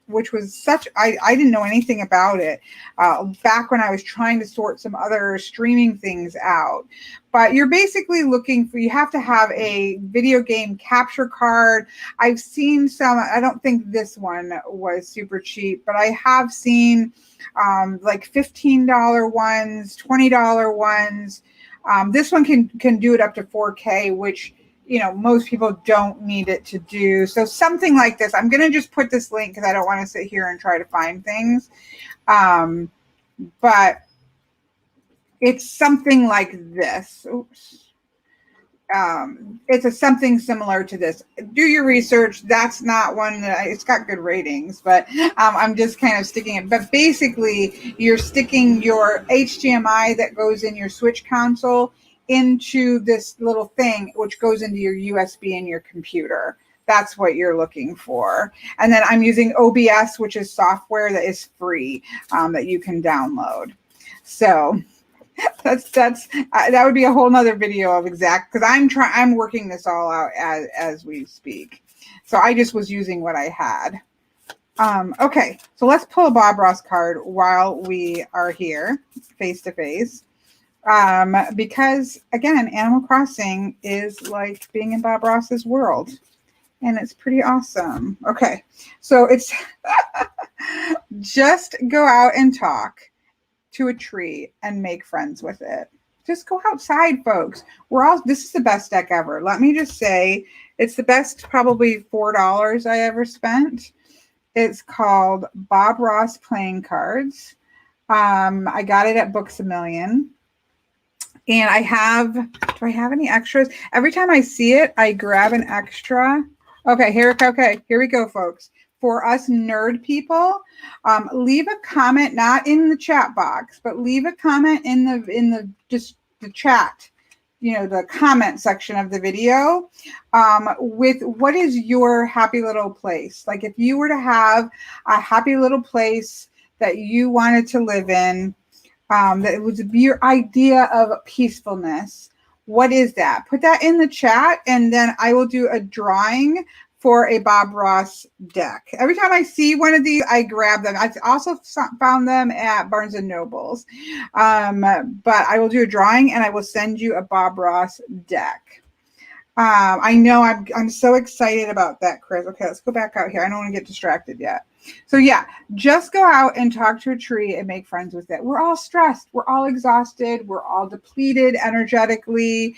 which was I didn't know anything about it back when I was trying to sort some other streaming things out. But you're basically you have to have a video game capture card. I've seen some, I don't think this one was super cheap, but I have seen like $15 ones, $20 ones. This one can do it up to 4K, which most people don't need it to do. So something like this, I'm going to just put this link because I don't want to sit here and try to find things. But it's something like this. Oops. It's something similar to this. Do your research. That's not one that it's got good ratings, but I'm just kind of sticking it. But basically, you're sticking your HDMI that goes in your switch console into this little thing, which goes into your USB in your computer. That's what you're looking for. And then I'm using OBS, which is software that is free that you can download. So that would be a whole nother video of exact, because I'm working this all out as we speak. So I just was using what I had. Okay, so let's pull a Bob Ross card while we are here face to face. Because again, Animal Crossing is like being in Bob Ross's world, and it's pretty awesome. Okay, so it's just go out and talk to a tree and make friends with it. Just go outside, folks. This is the best deck ever. Let me just say, it's the best, probably $4 I ever spent. It's called Bob Ross Playing Cards. I got it at Books A Million. And do I have any extras? Every time I see it, I grab an extra. Okay, here we go, folks. For us nerd people, leave a comment, not in the chat box, but leave a comment in the chat, the comment section of the video, with what is your happy little place. Like if you were to have a happy little place that you wanted to live in, that was your idea of peacefulness. What is that? Put that in the chat, and then I will do a drawing for a Bob Ross deck. Every time I see one of these, I grab them. I also found them at Barnes and Nobles. But I will do a drawing and I will send you a Bob Ross deck. I know I'm so excited about that, Chris. Okay, let's go back out here. I don't want to get distracted yet. So yeah, just go out and talk to a tree and make friends with it. We're all stressed. We're all exhausted. We're all depleted energetically.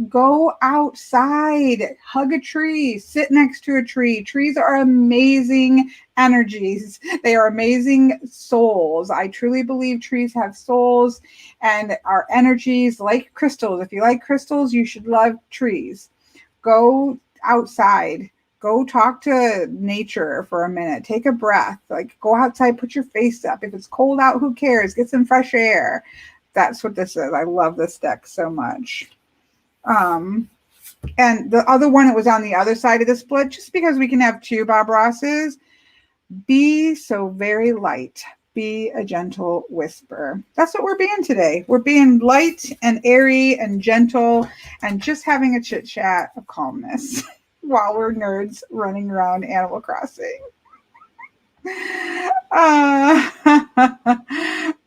Go outside, hug a tree, sit next to a tree. Trees are amazing energies. They are amazing souls. I truly believe trees have souls and are energies like crystals. If you like crystals, you should love trees. Go outside. Go talk to nature for a minute. Take a breath. Like, go outside, put your face up. If it's cold out, who cares? Get some fresh air. That's what this is. I love this deck so much. And the other one that was on the other side of the split, just because we can have two Bob Rosses, be so very light. Be a gentle whisper. That's what we're being today. We're being light and airy and gentle and just having a chit chat of calmness while we're nerds running around Animal Crossing.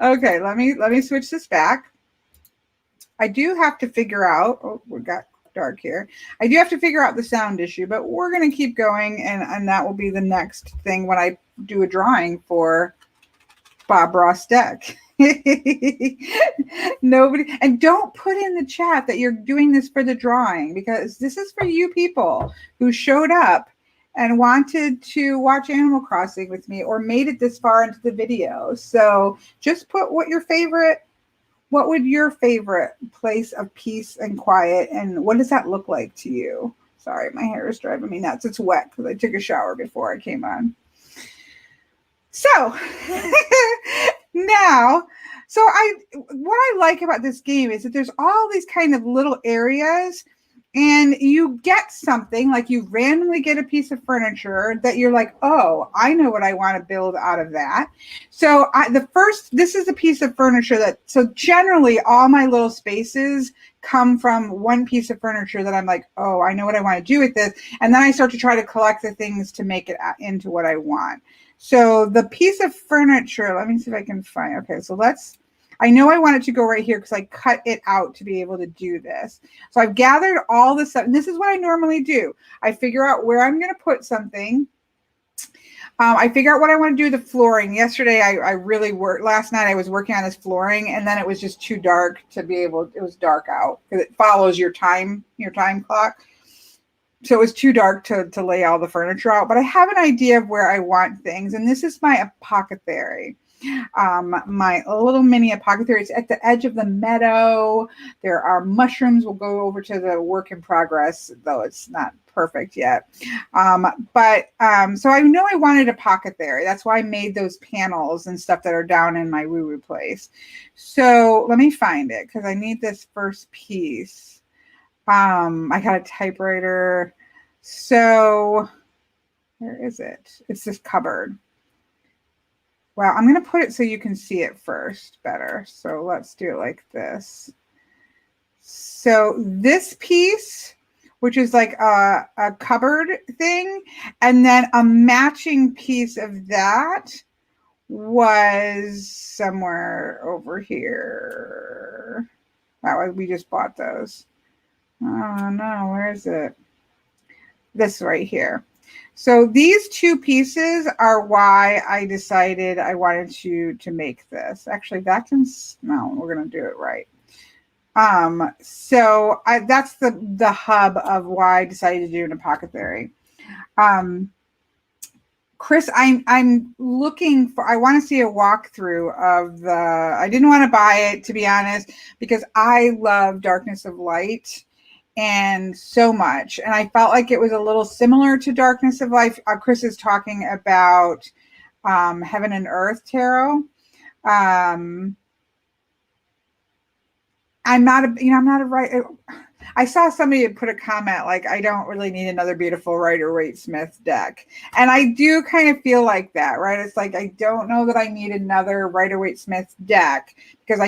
Okay, let me switch this back. I do have to figure out, oh, we got dark here. I do have to figure out the sound issue, but we're going to keep going, and that will be the next thing when I do a drawing for Bob Ross deck. Nobody, and don't put in the chat that you're doing this for the drawing, because this is for you people who showed up and wanted to watch Animal Crossing with me or made it this far into the video. So just put what would your favorite place of peace and quiet, and what does that look like to you? Sorry, my hair is driving me nuts. It's wet because I took a shower before I came on. So now, what I like about this game is that there's all these kind of little areas, and you get something, like you randomly get a piece of furniture that you're like, oh, I know what I want to build out of that. So this is a piece of furniture so generally all my little spaces come from one piece of furniture that I'm like, oh, I know what I want to do with this. And then I start to try to collect the things to make it into what I want. So the piece of furniture, let me see if I can find, okay, so I know I want it to go right here because I cut it out to be able to do this. So I've gathered all this stuff, and this is what I normally do. I figure out where I'm going to put something. I figure out what I want to do with the flooring. Yesterday, I really worked. Last night, I was working on this flooring, and then it was just too dark to be able. It was dark out because it follows your time clock. So it was too dark to lay all the furniture out. But I have an idea of where I want things, and this is my apothecary. My little mini apothecary. It's at the edge of the meadow. There are mushrooms. We'll go over to the work in progress, though it's not perfect yet. So I know I wanted apothecary. That's why I made those panels and stuff that are down in my woo-woo place. So let me find it because I need this first piece. I got a typewriter. So where is it? It's this cupboard. Well, I'm going to put it so you can see it first better. So let's do it like this. So this piece, which is like a cupboard thing, and then a matching piece of that was somewhere over here. That was, we just bought those. Oh no, where is it? This right here. So these two pieces are why I decided I wanted to make this. Actually, that can smell. We're going to do it right. That's the hub of why I decided to do an apothecary. Chris, I'm looking for, I want to see a walkthrough of I didn't want to buy it, to be honest, because I love Darkness of Light and so much. And I felt like it was a little similar to Darkness of Life. Chris is talking about Heaven and Earth Tarot. I'm not a writer. I saw somebody put a comment like, I don't really need another beautiful Rider-Waite-Smith deck. And I do kind of feel like that, right? It's like, I don't know that I need another Rider-Waite-Smith deck because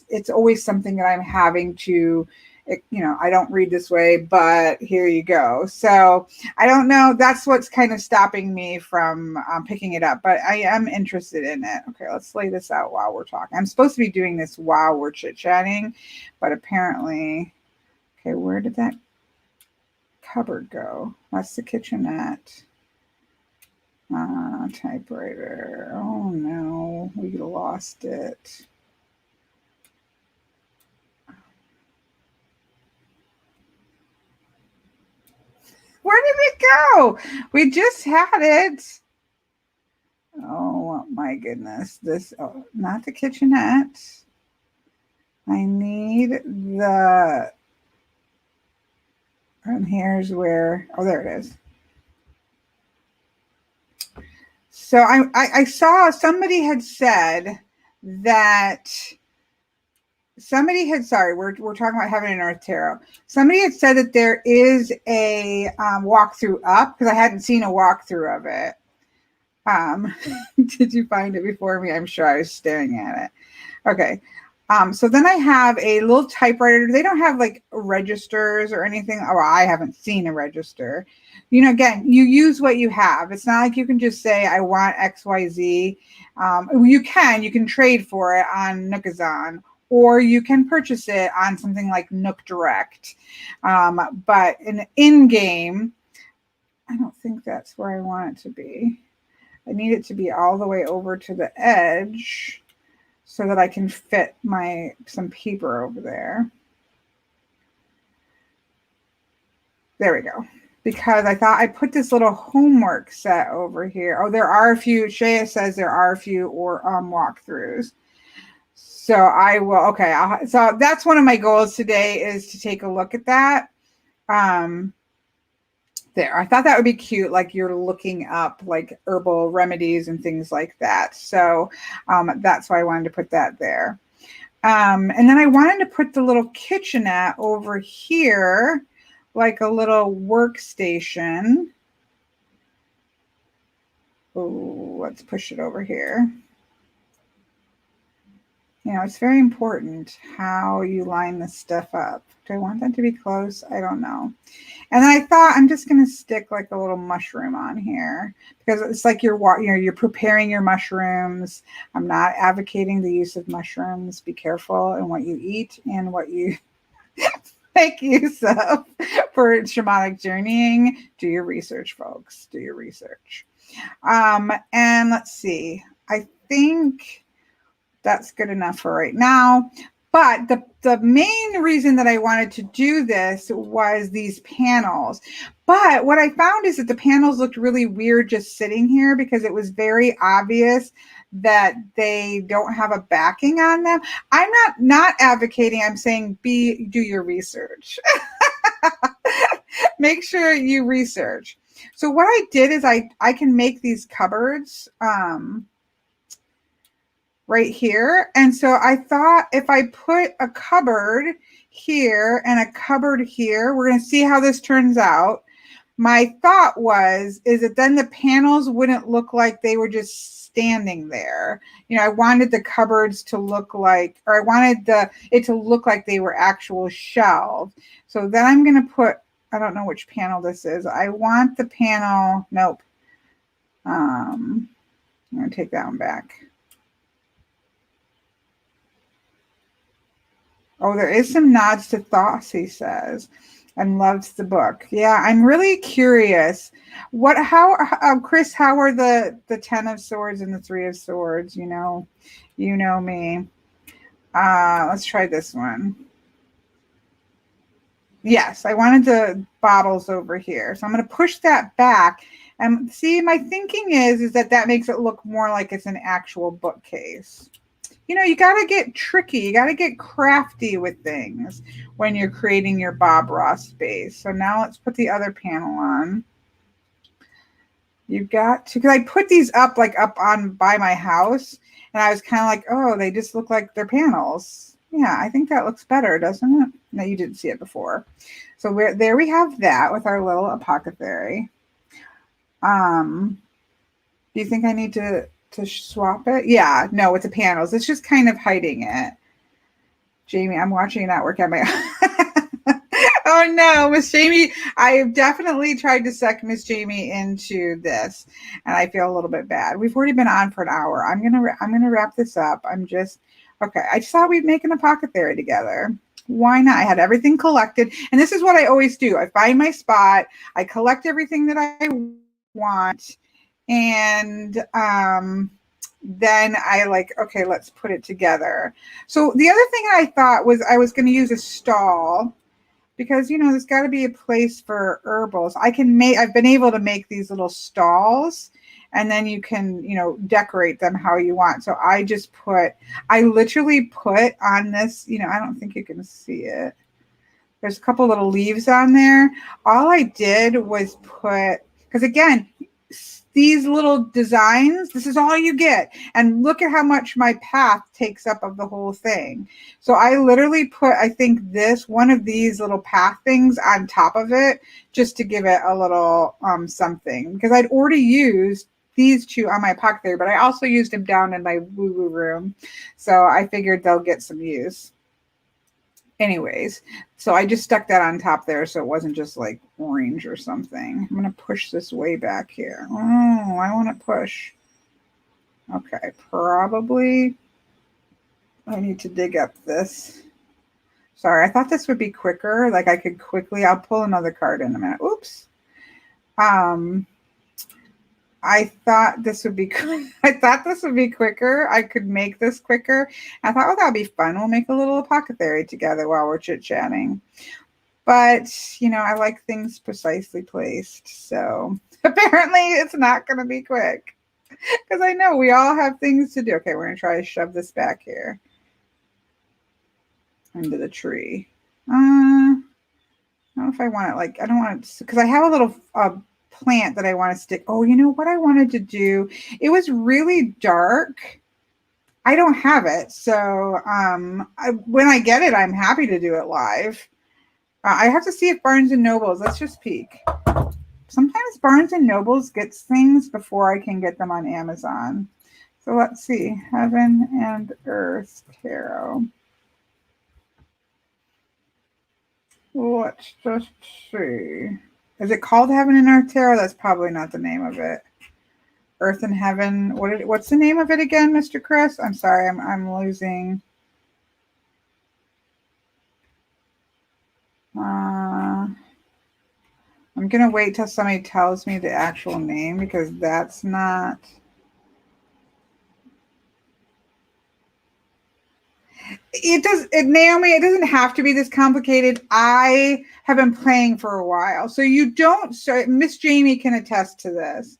it's always something that I'm having to, I don't read this way, but here you go. So I don't know. That's what's kind of stopping me from picking it up, but I am interested in it. Okay, let's lay this out while we're talking. I'm supposed to be doing this while we're chit-chatting, but apparently, okay, where did that cupboard go? That's the kitchenette. Typewriter. Oh no, we lost it. Where did it go? We just had it. Oh my goodness. Not the kitchenette. I need and here's where, oh, there it is. So I saw somebody had said that we're talking about Heaven and Earth Tarot. Somebody had said that there is a walkthrough up because I hadn't seen a walkthrough of it. Did you find it before me? I'm sure I was staring at it. Okay. So then I have a little typewriter. They don't have like registers or anything. Oh, I haven't seen a register. Again, you use what you have. It's not like you can just say, I want XYZ. You can trade for it on Nookazon, or you can purchase it on something like Nook Direct. But in-game, I don't think that's where I want it to be. I need it to be all the way over to the edge so that I can fit some paper over there. There we go. Because I thought I put this little homework set over here. Oh, there are a few. Shea says there are a few walkthroughs. So I will. Okay. So that's one of my goals today is to take a look at that. There, I thought that would be cute. Like you're looking up like herbal remedies and things like that. So that's why I wanted to put that there. And then I wanted to put the little kitchenette over here, like a little workstation. Oh, let's push it over here. It's very important how you line this stuff up. Do I want that to be close? I don't know. And I thought I'm just going to stick like a little mushroom on here because it's like you're preparing your mushrooms. I'm not advocating the use of mushrooms. Be careful in what you eat and what you make use of for shamanic journeying. Do your research, folks. Do your research. And let's see, I think that's good enough for right now. But the main reason that I wanted to do this was these panels. But what I found is that the panels looked really weird just sitting here because it was very obvious that they don't have a backing on them. I'm not advocating, I'm saying do your research. Make sure you research. So what I did is I can make these cupboards right here. And so I thought if I put a cupboard here and a cupboard here, we're going to see how this turns out. My thought is that then the panels wouldn't look like they were just standing there. You know, I wanted the cupboards to look like, or I wanted it to look like they were actual shelves. So then I'm going to put, I don't know which panel this is. I want the panel, nope. I'm going to take that one back. Oh, there is some nods to thoughts, he says, and loves the book. Yeah, I'm really curious. Chris, how are the 10 of Swords and the 3 of Swords? You know me. Let's try this one. Yes, I wanted the bottles over here. So I'm going to push that back. And see, my thinking is that makes it look more like it's an actual bookcase. You know, you got to get tricky. You got to get crafty with things when you're creating your Bob Ross space. So now let's put the other panel on. You've got to, because I put these up on by my house, and I was kind of like, oh, they just look like they're panels. Yeah, I think that looks better, doesn't it? No, you didn't see it before. So there we have that with our little apothecary. Do you think I need to swap it? Yeah, no, with the panels. It's just kind of hiding it. Jamie, I'm watching it not work at my Oh no, Miss Jamie. I have definitely tried to suck Miss Jamie into this, and I feel a little bit bad. We've already been on for an hour. I'm gonna wrap this up. Okay. I just thought we'd make an apothecary together. Why not? I had everything collected, and this is what I always do. I find my spot. I collect everything that I want, and then I okay, let's put it together. So the other thing I thought was I was going to use a stall, because, you know, there's got to be a place for herbals. I've been able to make these little stalls, and then you can, you know, decorate them how you want. So I literally put on this, you know, I don't think you can see it. There's a couple little leaves on there. All I did was because again, these little designs, this is all you get. And look at how much my path takes up of the whole thing. So I literally put, I think one of these little path things on top of it, just to give it a little something, because I'd already used these two on my pocket there, but I also used them down in my woo-woo room. So I figured they'll get some use. Anyways, so I just stuck that on top there so it wasn't just like orange or something. I'm going to push this way back here. Oh, I want to push. Okay, probably I need to dig up this. Sorry, I thought this would be quicker. Like I could quickly, I'll pull another card in a minute. Oops. I thought this would be quicker. I could make this quicker. I thought, oh, that'll be fun. We'll make a little apothecary together while we're chit-chatting. But, you know, I like things precisely placed. So apparently it's not going to be quick, because I know we all have things to do. Okay, we're going to try to shove this back here into the tree. I don't know if I want it I don't want it, because I have a little plant that I want to stick. Oh, you know what I wanted to do? It was really dark. I don't have it. So when I get it, I'm happy to do it live. I have to see if Barnes and Nobles, let's just peek. Sometimes Barnes and Nobles gets things before I can get them on Amazon. So let's see. Heaven and Earth Tarot. Let's just see. Is it called Heaven and Earth Tarot? That's probably not the name of it. Earth and Heaven. What's the name of it again, Mr. Chris? I'm sorry, I'm losing. Let I'm going to wait till somebody tells me the actual name because that's not... Naomi, it doesn't have to be this complicated. I have been playing for a while. So you don't start, Miss Jamie can attest to this.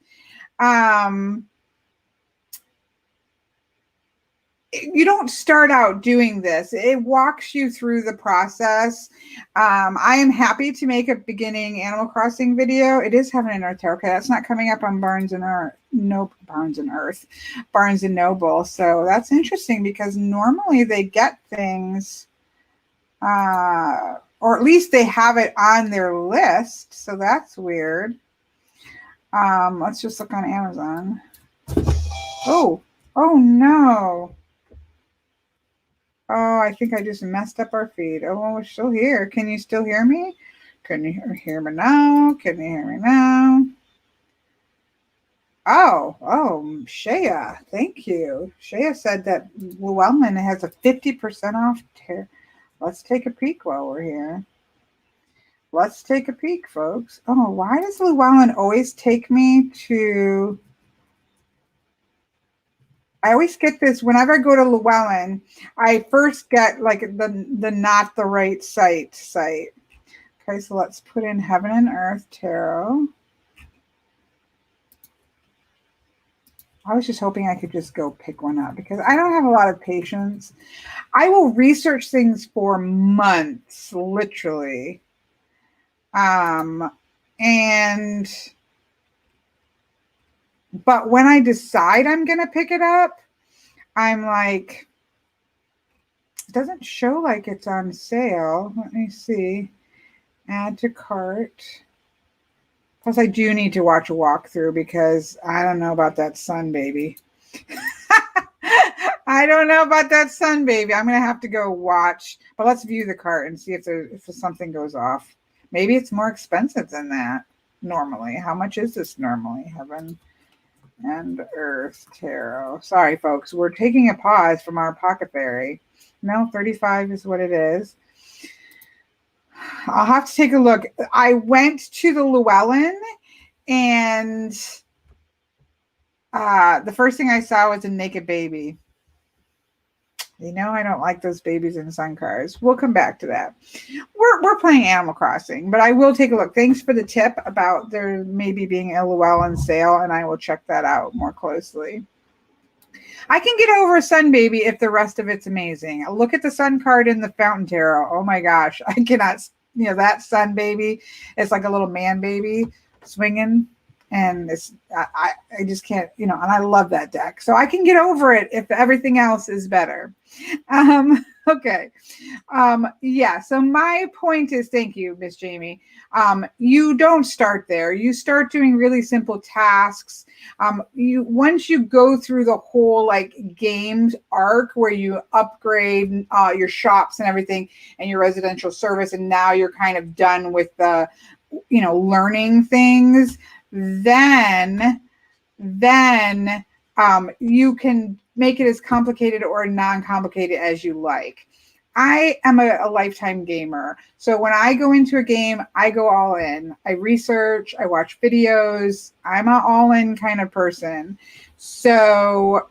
You don't start out doing this. It walks you through the process. I am happy to make a beginning Animal Crossing video. It is Heaven and Earth Tarot. Okay, that's not coming up on Barnes and Earth. Nope, Barnes and Noble. So that's interesting because normally they get things, or at least they have it on their list. So that's weird. Let's just look on Amazon. Oh no. Oh, I think I just messed up our feed. Oh, we're still here. Can you still hear me? Can you hear me now? Can you hear me now? Oh, Shea. Thank you. Shea said that Llewellyn has a 50% off. Let's take a peek while we're here. Let's take a peek, folks. Oh, why does Llewellyn always take me to... I always get this whenever I go to Llewellyn. I first get like the not the right site. Okay, so let's put in Heaven and Earth Tarot. I was just hoping I could just go pick one up because I don't have a lot of patience. I will research things for months, literally. But when I decide I'm going to pick it up, I'm like, it doesn't show like it's on sale. Let me see. Add to cart. Plus, I do need to watch a walkthrough because I don't know about that sun baby. I don't know about that sun baby. I'm going to have to go watch. But let's view the cart and see if something goes off. Maybe it's more expensive than that normally. How much is this normally? Heaven and Earth Tarot. Sorry, folks. We're taking a pause from our pocket fairy. No, 35 is what it is. I'll have to take a look. I went to the Llewellyn and the first thing I saw was a naked baby. You know, I don't like those babies in sun cars. We'll come back to that. We're playing Animal Crossing, but I will take a look. Thanks for the tip about there maybe being a Llewellyn sale, and I will check that out more closely. I can get over a sun baby if the rest of it's amazing. Look at the sun card in the Fountain Tarot. Oh my gosh, I cannot. You know, that sun baby is like a little man baby swinging. And I just can't, you know, and I love that deck. So I can get over it if everything else is better. Okay. Yeah. So my point is, thank you, Miss Jamie. You don't start there. You start doing really simple tasks. Once you go through the whole like games arc where you upgrade your shops and everything and your residential service, and now you're kind of done with the, you know, learning things. Then you can make it as complicated or non-complicated as you like. I am a lifetime gamer. So when I go into a game, I go all in. I research, I watch videos. I'm an all-in kind of person. So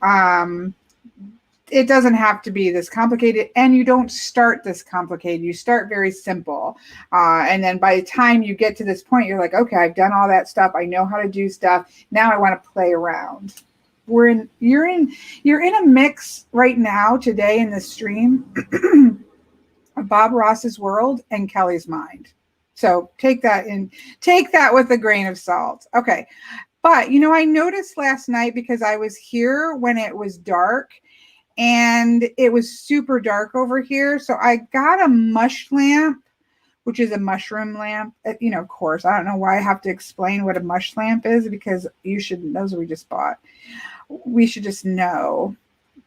it doesn't have to be this complicated, and you don't start this complicated. You start very simple. And then by the time you get to this point, you're like, okay, I've done all that stuff. I know how to do stuff. Now I want to play around. You're in a mix right now today in the stream of Bob Ross's world and Kelly's mind. So take that with a grain of salt. Okay. But, you know, I noticed last night because I was here when it was dark, and it was super dark over here. So I got a mush lamp, which is a mushroom lamp. You know, of course, I don't know why I have to explain what a mush lamp is, because those we just bought. We should just know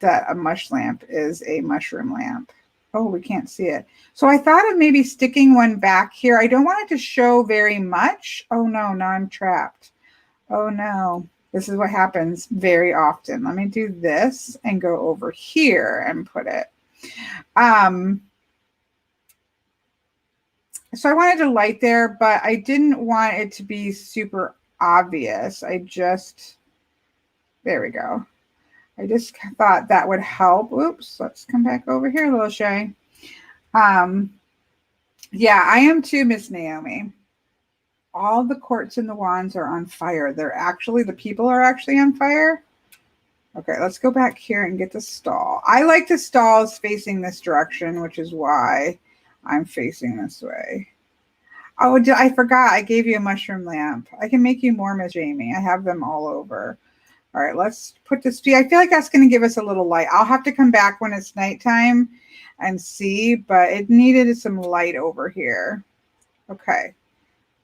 that a mush lamp is a mushroom lamp. Oh, we can't see it. So I thought of maybe sticking one back here. I don't want it to show very much. Oh no, now I'm trapped. Oh no. This is what happens very often. Let me do this and go over here and put it. So I wanted a light there, but I didn't want it to be super obvious. There we go. I just thought that would help. Oops, let's come back over here, little Shay. Yeah, I am too, Miss Naomi. All the quartz and the wands are on fire. The people are actually on fire. Okay, let's go back here and get the stall. I like the stalls facing this direction, which is why I'm facing this way. Oh, I forgot. I gave you a mushroom lamp. I can make you more, Miss Jamie. I have them all over. All right, let's put this. I feel like that's going to give us a little light. I'll have to come back when it's nighttime and see, but it needed some light over here. Okay.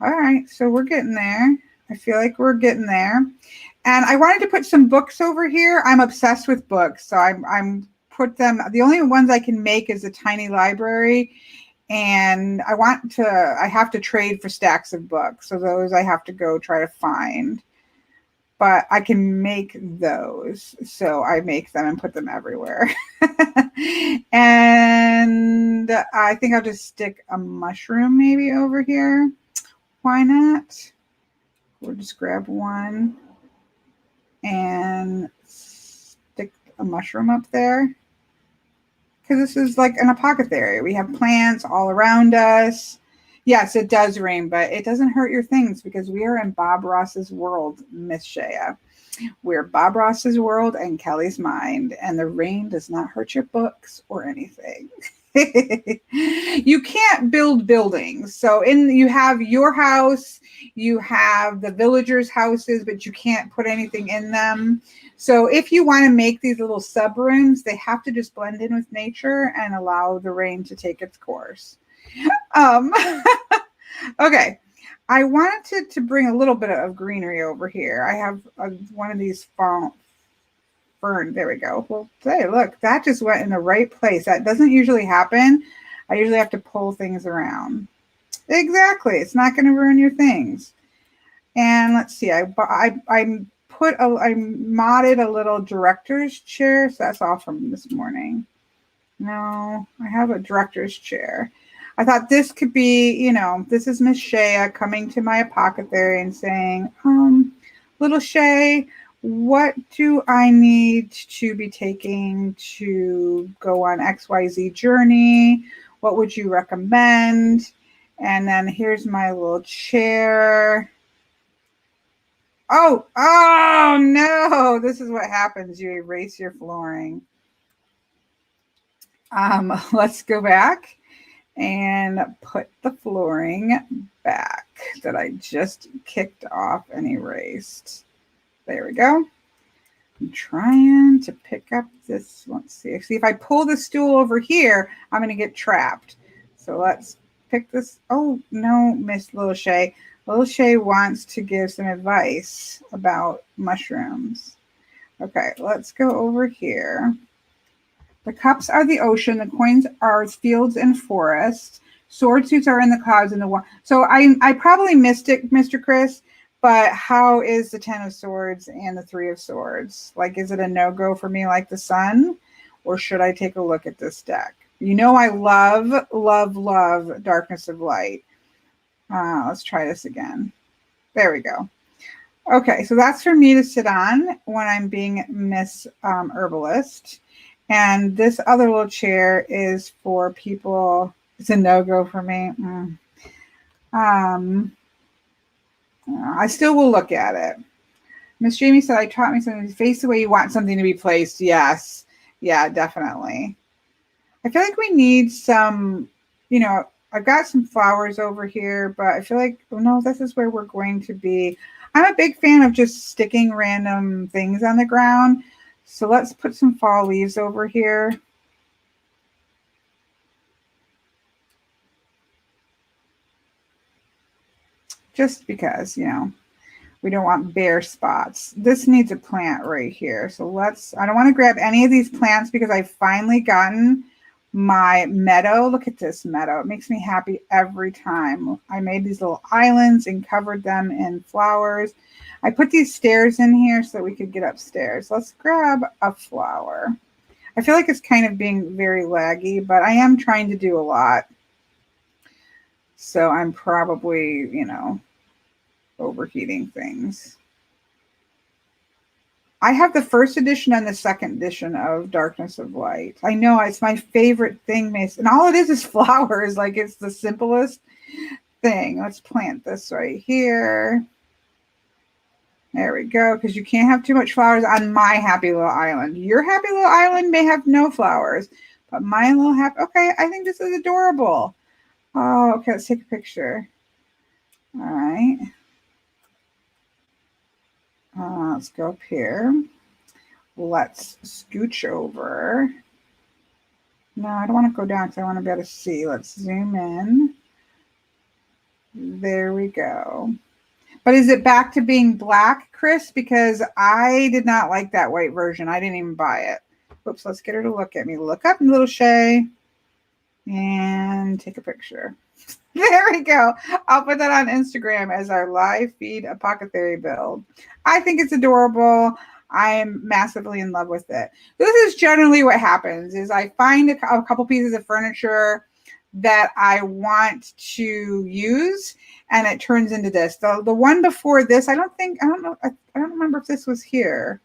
All right, so we're getting there. I feel like we're getting there. And I wanted to put some books over here. I'm obsessed with books, so I'm put them. The only ones I can make is a tiny library, and I have to trade for stacks of books. So those I have to go try to find. But I can make those. So I make them and put them everywhere. And I think I'll just stick a mushroom maybe over here. Why not? We'll just grab one and stick a mushroom up there. Because this is like an apothecary. We have plants all around us. Yes, it does rain, but it doesn't hurt your things because we are in Bob Ross's world, Miss Shea. We're Bob Ross's world and Kelly's mind, and the rain does not hurt your books or anything. You can't build buildings. So you have your house, you have the villagers' houses, but you can't put anything in them. So if you want to make these little sub rooms, they have to just blend in with nature and allow the rain to take its course. Okay. I wanted to bring a little bit of greenery over here. I have one of these fern. There we go. Well, hey, look, that just went in the right place. That doesn't usually happen. I usually have to pull things around. Exactly. It's not going to ruin your things. And let's see. I modded a little director's chair. So that's all from this morning. No, I have a director's chair. I thought this could be, this is Miss Shea coming to my apothecary and saying, little Shay, what do I need to be taking to go on XYZ journey? What would you recommend? And then here's my little chair. Oh no, this is what happens. You erase your flooring. Let's go back and put the flooring back that I just kicked off and erased. There we go. I'm trying to pick up this. Let's see. See, if I pull the stool over here, I'm going to get trapped. So let's pick this. Oh, no, Miss Little Shay. Little Shay wants to give some advice about mushrooms. Okay, let's go over here. The cups are the ocean. The coins are fields and forests. Sword suits are in the clouds and the water. So I probably missed it, Mr. Chris. But how is the 10 of Swords and the 3 of Swords? Like, is it a no-go for me like the sun? Or should I take a look at this deck? I love, love, love Darkness of Light. Let's try this again. There we go. Okay, so that's for me to sit on when I'm being Miss Herbalist. And this other little chair is for people. It's a no-go for me. I still will look at it. Miss Jamie said, I taught me something. Face the way you want something to be placed. Yes. Yeah, definitely. I feel like we need some, I've got some flowers over here, but I feel like, no, this is where we're going to be. I'm a big fan of just sticking random things on the ground. So let's put some fall leaves over here. Just because, we don't want bare spots. This needs a plant right here. So I don't want to grab any of these plants because I've finally gotten my meadow. Look at this meadow. It makes me happy every time. I made these little islands and covered them in flowers. I put these stairs in here so that we could get upstairs. Let's grab a flower. I feel like it's kind of being very laggy, but I am trying to do a lot. So I'm probably, overheating things. I have the first edition and the second edition of Darkness of Light. I know it's my favorite thing, Mason. And all it is flowers. Like it's the simplest thing. Let's plant this right here. There we go. Because you can't have too much flowers on my happy little island. Your happy little island may have no flowers, but my little happy. Okay, I think this is adorable. Oh, okay. Let's take a picture. All right. Let's go up here. Let's scooch over. No, I don't want to go down because I want to be able to see. Let's zoom in. There we go. But is it back to being black, Chris? Because I did not like that white version. I didn't even buy it. Whoops, let's get her to look at me. Look up, little Shay. And take a picture. There we go. I'll put that on Instagram as our live feed apothecary build. I think it's adorable. I'm massively in love with it. This is generally what happens is I find a couple pieces of furniture that I want to use and it turns into this. The one before this, I don't remember if this was here.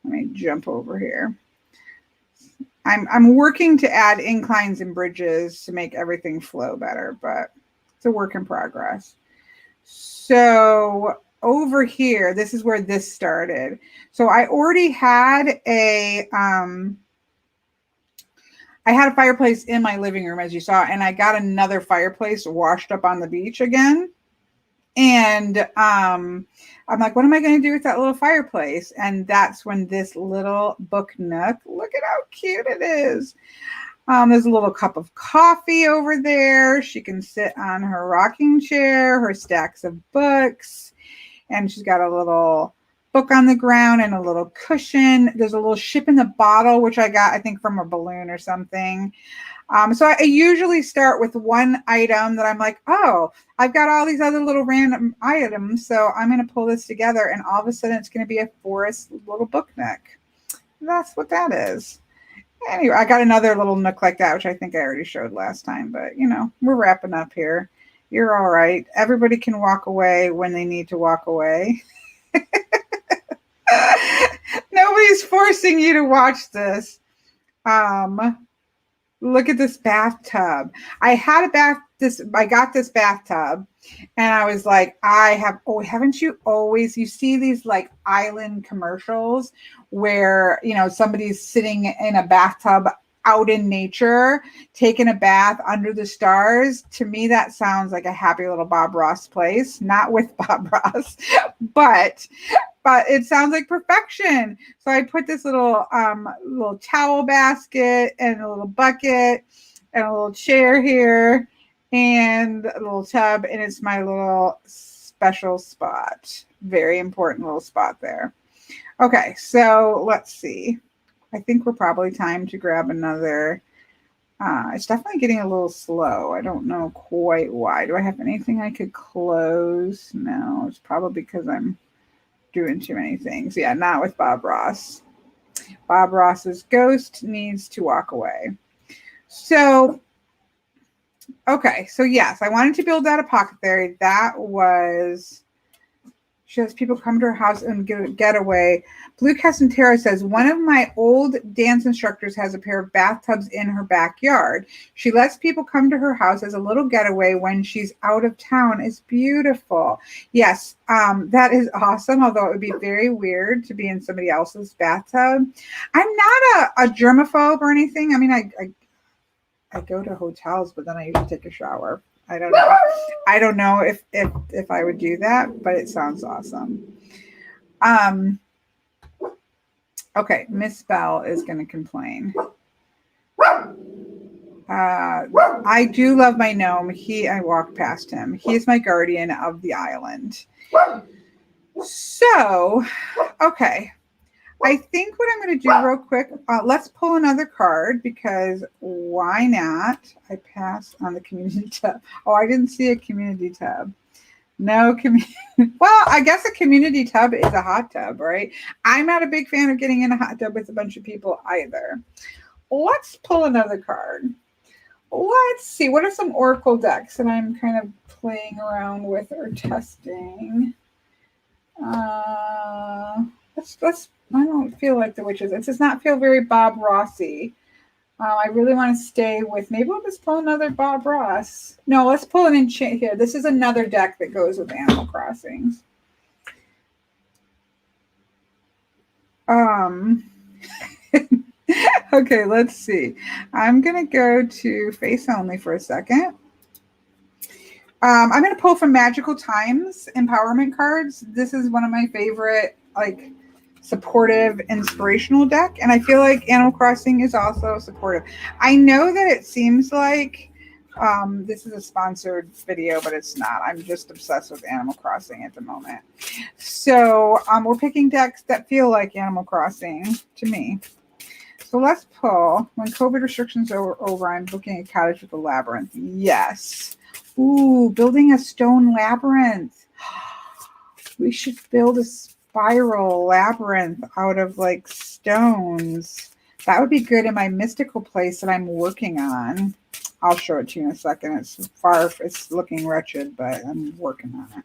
Let me jump over here. I'm working to add inclines and bridges to make everything flow better, but it's a work in progress. So over here, this is where this started. So I already had a fireplace in my living room, as you saw, and I got another fireplace washed up on the beach again. And I'm like, what am I going to do with that little fireplace? And that's when this little book nook, look at how cute it is. There's a little cup of coffee over there. She can sit on her rocking chair, her stacks of books, and she's got a little book on the ground and a little cushion. There's a little ship in the bottle, which I got, I think, from a balloon or something. So I usually start with one item that I'm like, oh, I've got all these other little random items, so I'm going to pull this together, and all of a sudden it's going to be a forest little book nook. That's what that is. Anyway, I got another little nook like that, which I think I already showed last time, but, we're wrapping up here. You're all right. Everybody can walk away when they need to walk away. Nobody's forcing you to watch this. Look at this bathtub. I got this bathtub and I was like, haven't you always, you see these like island commercials where, somebody's sitting in a bathtub out in nature, taking a bath under the stars. To me, that sounds like a happy little Bob Ross place, not with Bob Ross, but it sounds like perfection. So I put this little towel basket and a little bucket and a little chair here and a little tub, and it's my little special spot. Very important little spot there. Okay, so let's see. I think we're probably time to grab another. It's definitely getting a little slow. I don't know quite why. Do I have anything I could close? No, it's probably because I'm doing too many things. Yeah, not with Bob Ross. Bob Ross's ghost needs to walk away. So, okay. So yes, I wanted to build that apothecary. That was, she has people come to her house and get a getaway. Blue Casantero says, one of my old dance instructors has a pair of bathtubs in her backyard. She lets people come to her house as a little getaway when she's out of town. It's beautiful. Yes, that is awesome, although it would be very weird to be in somebody else's bathtub. I'm not a germaphobe or anything. I mean, I go to hotels, but then I usually take a shower. I don't know. I don't know if I would do that, but it sounds awesome. Okay, Miss Bell is going to complain. I do love my gnome. I walked past him. He is my guardian of the island. So, okay. I think what I'm going to do real quick, let's pull another card because why not? I passed on the community tab. Oh, I didn't see a community tab. No community. Well, I guess a community tub is a hot tub, right? I'm not a big fan of getting in a hot tub with a bunch of people either. Let's pull another card. let's see. What are some Oracle decks that I'm kind of playing around with or testing? Let's. I don't feel like the witches. It does not feel very Bob Rossy. I really want to stay with. Maybe we'll just pull another Bob Ross. No, let's pull an enchant here. This is another deck that goes with Animal Crossings. Okay, let's see. I'm gonna go to face only for a second. I'm going to pull from Magical Times empowerment cards. This is one of my favorite, like, supportive, inspirational deck. And I feel like Animal Crossing is also supportive. I know that it seems like this is a sponsored video, but it's not. I'm just obsessed with Animal Crossing at the moment. So we're picking decks that feel like Animal Crossing to me. So let's pull. When COVID restrictions are over, I'm booking a cottage with a labyrinth. Yes. Ooh, building a stone labyrinth. We should build a spiral labyrinth out of like stones. That would be good in my mystical place that I'm working on. I'll show it to you in a second. It's looking wretched, but I'm working on it.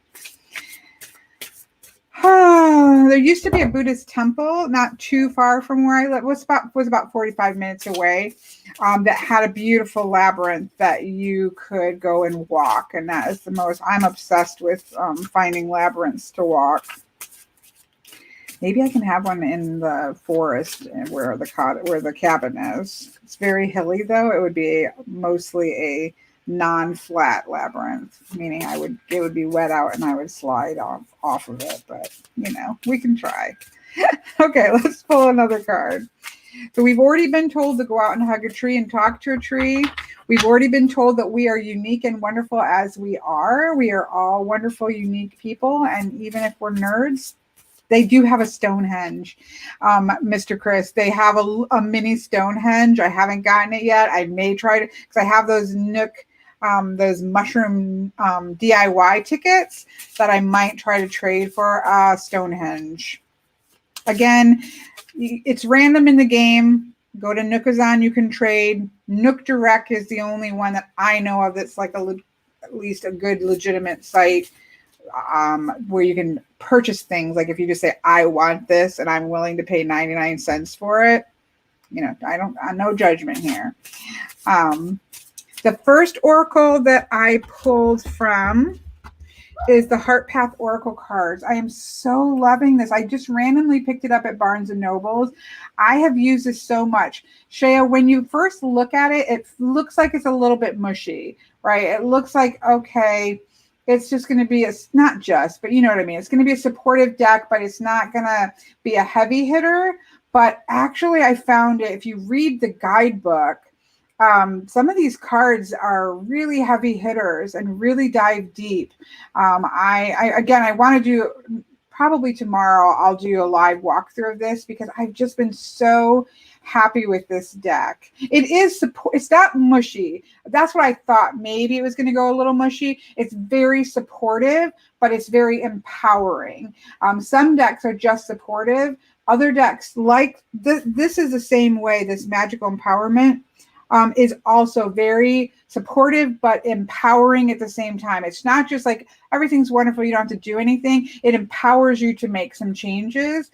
There used to be a Buddhist temple not too far from where I live. Was about 45 minutes away. That had a beautiful labyrinth that you could go and walk, and that is the most. I'm obsessed with finding labyrinths to walk. Maybe I can have one in the forest where the cabin is. It's very hilly though. It would be mostly a non-flat labyrinth, meaning it would be wet out and I would slide off of it, but we can try. Okay, let's pull another card. So we've already been told to go out and hug a tree and talk to a tree. We've already been told that we are unique and wonderful as we are. We are all wonderful, unique people, and even if we're nerds, they do have a Stonehenge, Mr. Chris. They have a mini Stonehenge. I haven't gotten it yet. I may try to, because I have those Nook, those mushroom DIY tickets that I might try to trade for Stonehenge. Again, it's random in the game. Go to Nookazon, you can trade. Nook Direct is the only one that I know of that's like at least a good legitimate site where you can purchase things. Like if you just say, I want this and I'm willing to pay 99 cents for it, no judgment here. The first oracle that I pulled from is the Heart Path Oracle cards. I am so loving this. I just randomly picked it up at Barnes and Nobles. I have used this so much. Shea, when you first look at it, it looks like it's a little bit mushy, right? It looks like, okay, it's just going to be not just, but you know what I mean? It's going to be a supportive deck, but it's not going to be a heavy hitter. But actually, I found it, if you read the guidebook, some of these cards are really heavy hitters and really dive deep. I want to do, probably tomorrow, I'll do a live walkthrough of this because I've just been so happy with this deck. It's not mushy. That's what I thought. Maybe it was going to go a little mushy. It's very supportive, but it's very empowering. Some decks are just supportive. Other decks, like this is the same way, this magical empowerment is also very supportive, but empowering at the same time. It's not just like everything's wonderful, you don't have to do anything. It empowers you to make some changes,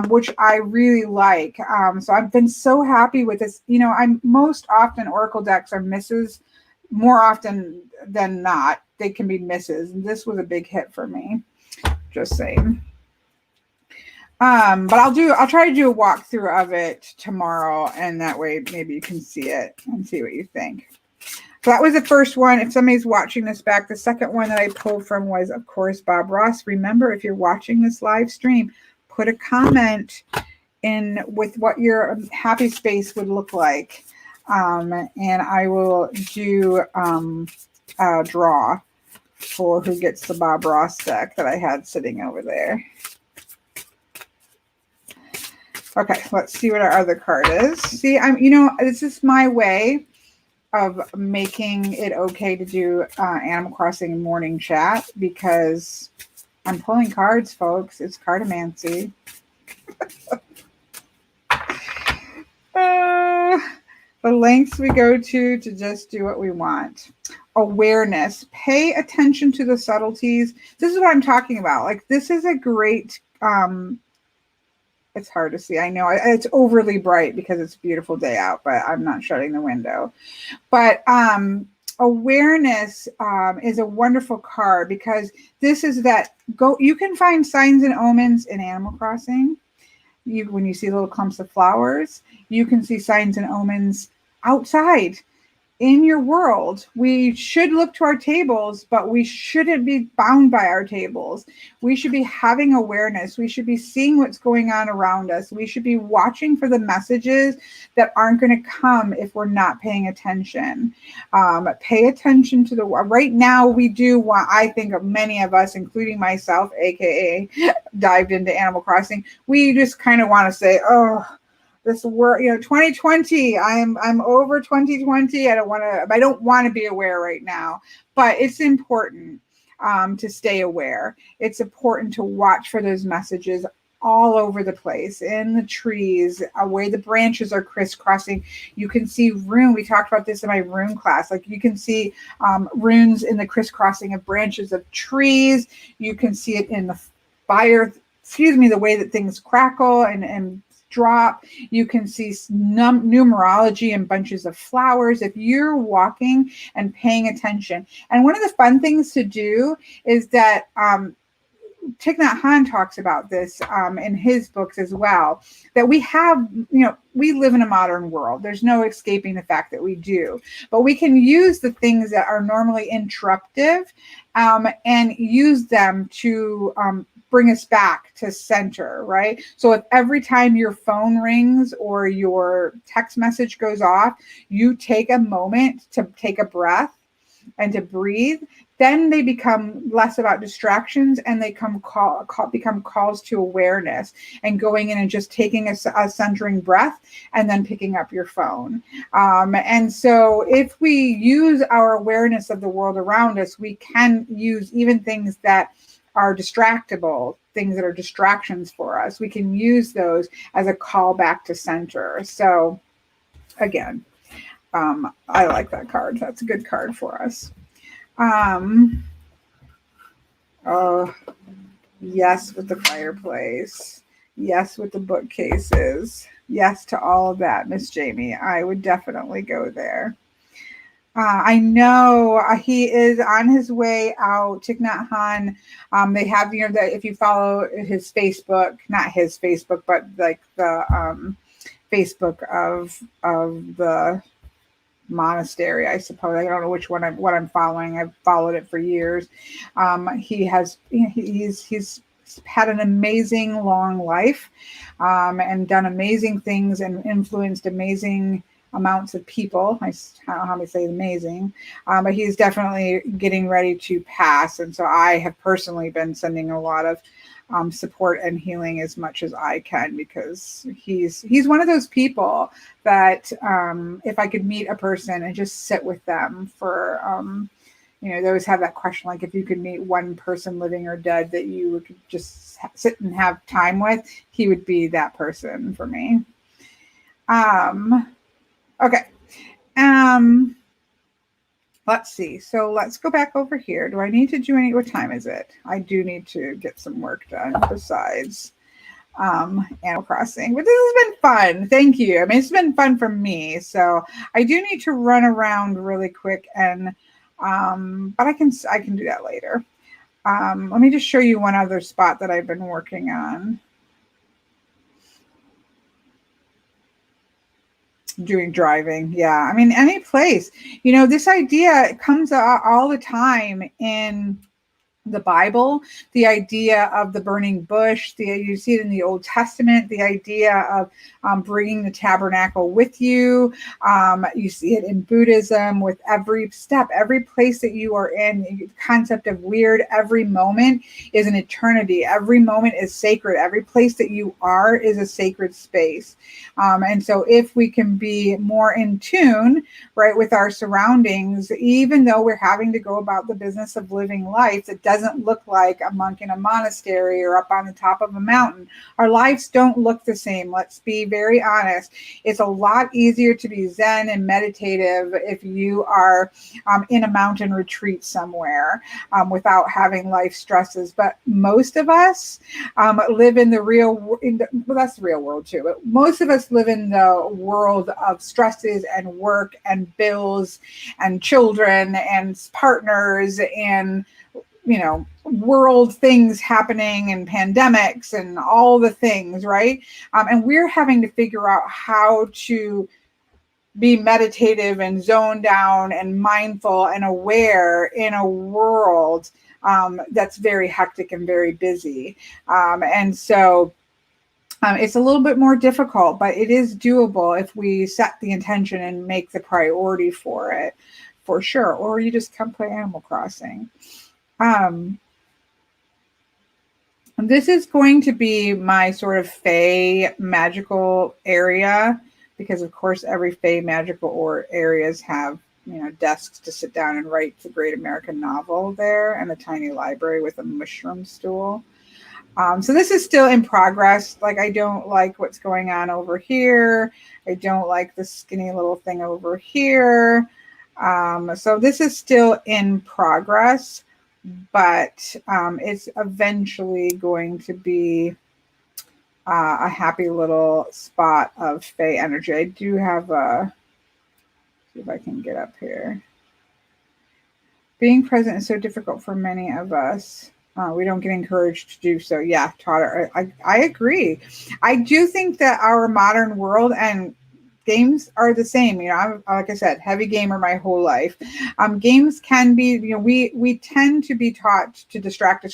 which I really like. So I've been so happy with this. I'm most often Oracle decks are misses. More often than not, they can be misses. And this was a big hit for me. Just saying. But I'll try to do a walkthrough of it tomorrow, and that way maybe you can see it and see what you think. So that was the first one. If somebody's watching this back, the second one that I pulled from was, of course, Bob Ross. Remember, if you're watching this live stream, put a comment in with what your happy space would look like. And I will do a draw for who gets the Bob Ross deck that I had sitting over there. Okay, let's see what our other card is. See, this is my way of making it okay to do Animal Crossing morning chat because I'm pulling cards, folks. It's cardomancy. The lengths we go to just do what we want. Awareness. Pay attention to the subtleties. This is what I'm talking about. Like, this is a great, it's hard to see. I know it's overly bright because it's a beautiful day out, but I'm not shutting the window. But awareness is a wonderful card because this is that you can find signs and omens in Animal Crossing. When you see little clumps of flowers, you can see signs and omens outside in your world. We should look to our tables, but we shouldn't be bound by our tables. We should be having awareness. We should be seeing what's going on around us. We should be watching for the messages that aren't going to come if we're not paying attention. Pay attention to right now we do want, I think of many of us, including myself, AKA dived into Animal Crossing. We just kind of want to say, oh, this world, 2020, I'm over 2020. I don't want to be aware right now, but it's important to stay aware. It's important to watch for those messages all over the place, in the trees, where the branches are crisscrossing. You can see rune. We talked about this in my rune class. Like, you can see runes in the crisscrossing of branches of trees. You can see it in the fire, the way that things crackle and drop. You can see numerology and bunches of flowers if you're walking and paying attention. And one of the fun things to do is that Thich Nhat Hanh talks about this in his books as well, that we have, we live in a modern world. There's no escaping the fact that we do, but we can use the things that are normally interruptive and use them to bring us back to center, right? So if every time your phone rings or your text message goes off, you take a moment to take a breath and to breathe, then they become less about distractions and they become calls to awareness and going in and just taking a centering breath and then picking up your phone. And so if we use our awareness of the world around us, we can use even things that are distractible, things that are distractions for us. We can use those as a call back to center. So again, I like that card. That's a good card for us. Oh, yes, with the fireplace. Yes, with the bookcases. Yes to all of that, Miss Jamie. I would definitely go there. I know he is on his way out. Thich Nhat Hanh. They have, if you follow his Facebook, not his Facebook, but like the Facebook of the monastery, I suppose. I don't know which one I'm following. I've followed it for years. He's had an amazing long life and done amazing things and influenced amazing amounts of people. I don't know how to say amazing, but he's definitely getting ready to pass. And so I have personally been sending a lot of support and healing as much as I can, because he's one of those people that if I could meet a person and just sit with them for, they always have that question, like if you could meet one person living or dead that you could just sit and have time with, he would be that person for me. Okay. Let's see. So let's go back over here. Do I need to do what time is it? I do need to get some work done besides Animal Crossing. But this has been fun. Thank you. I mean, it's been fun for me. So I do need to run around really quick and but I can do that later. Let me just show you one other spot that I've been working on. Doing driving. Yeah. I mean, any place, this idea comes all the time in the Bible, the idea of the burning bush, you see it in the Old Testament, the idea of bringing the tabernacle with you. You see it in Buddhism with every step, every place that you are in, the concept of weird. Every moment is an eternity. Every moment is sacred. Every place that you are is a sacred space. And so if we can be more in tune, right, with our surroundings, even though we're having to go about the business of living life, that doesn't look like a monk in a monastery or up on the top of a mountain. Our lives don't look the same. Let's be very honest. It's a lot easier to be zen and meditative if you are in a mountain retreat somewhere without having life stresses. But most of us live in the real, well, that's the real world too, but most of us live in the world of stresses and work and bills and children and partners and, you know, world things happening and pandemics and all the things, right? And we're having to figure out how to be meditative and zone down and mindful and aware in a world that's very hectic and very busy. And so it's a little bit more difficult, but it is doable if we set the intention and make the priority for it, for sure. Or you just come play Animal Crossing. This is going to be my sort of Fae magical area, because of course every Fae magical areas have, you know, desks to sit down and write the Great American Novel there, and a tiny library with a mushroom stool. So this is still in progress. Like, I don't like what's going on over here. I don't like the skinny little thing over here. So this is still in progress, but it's eventually going to be a happy little spot of Fae energy. I do have a, see if I can get up here. Being present is so difficult for many of us. We don't get encouraged to do so. Yeah, Todd, I agree. I do think that our modern world and games are the same. You know, I'm, like I said, heavy gamer my whole life. Games can be, you know, we tend to be taught to distract,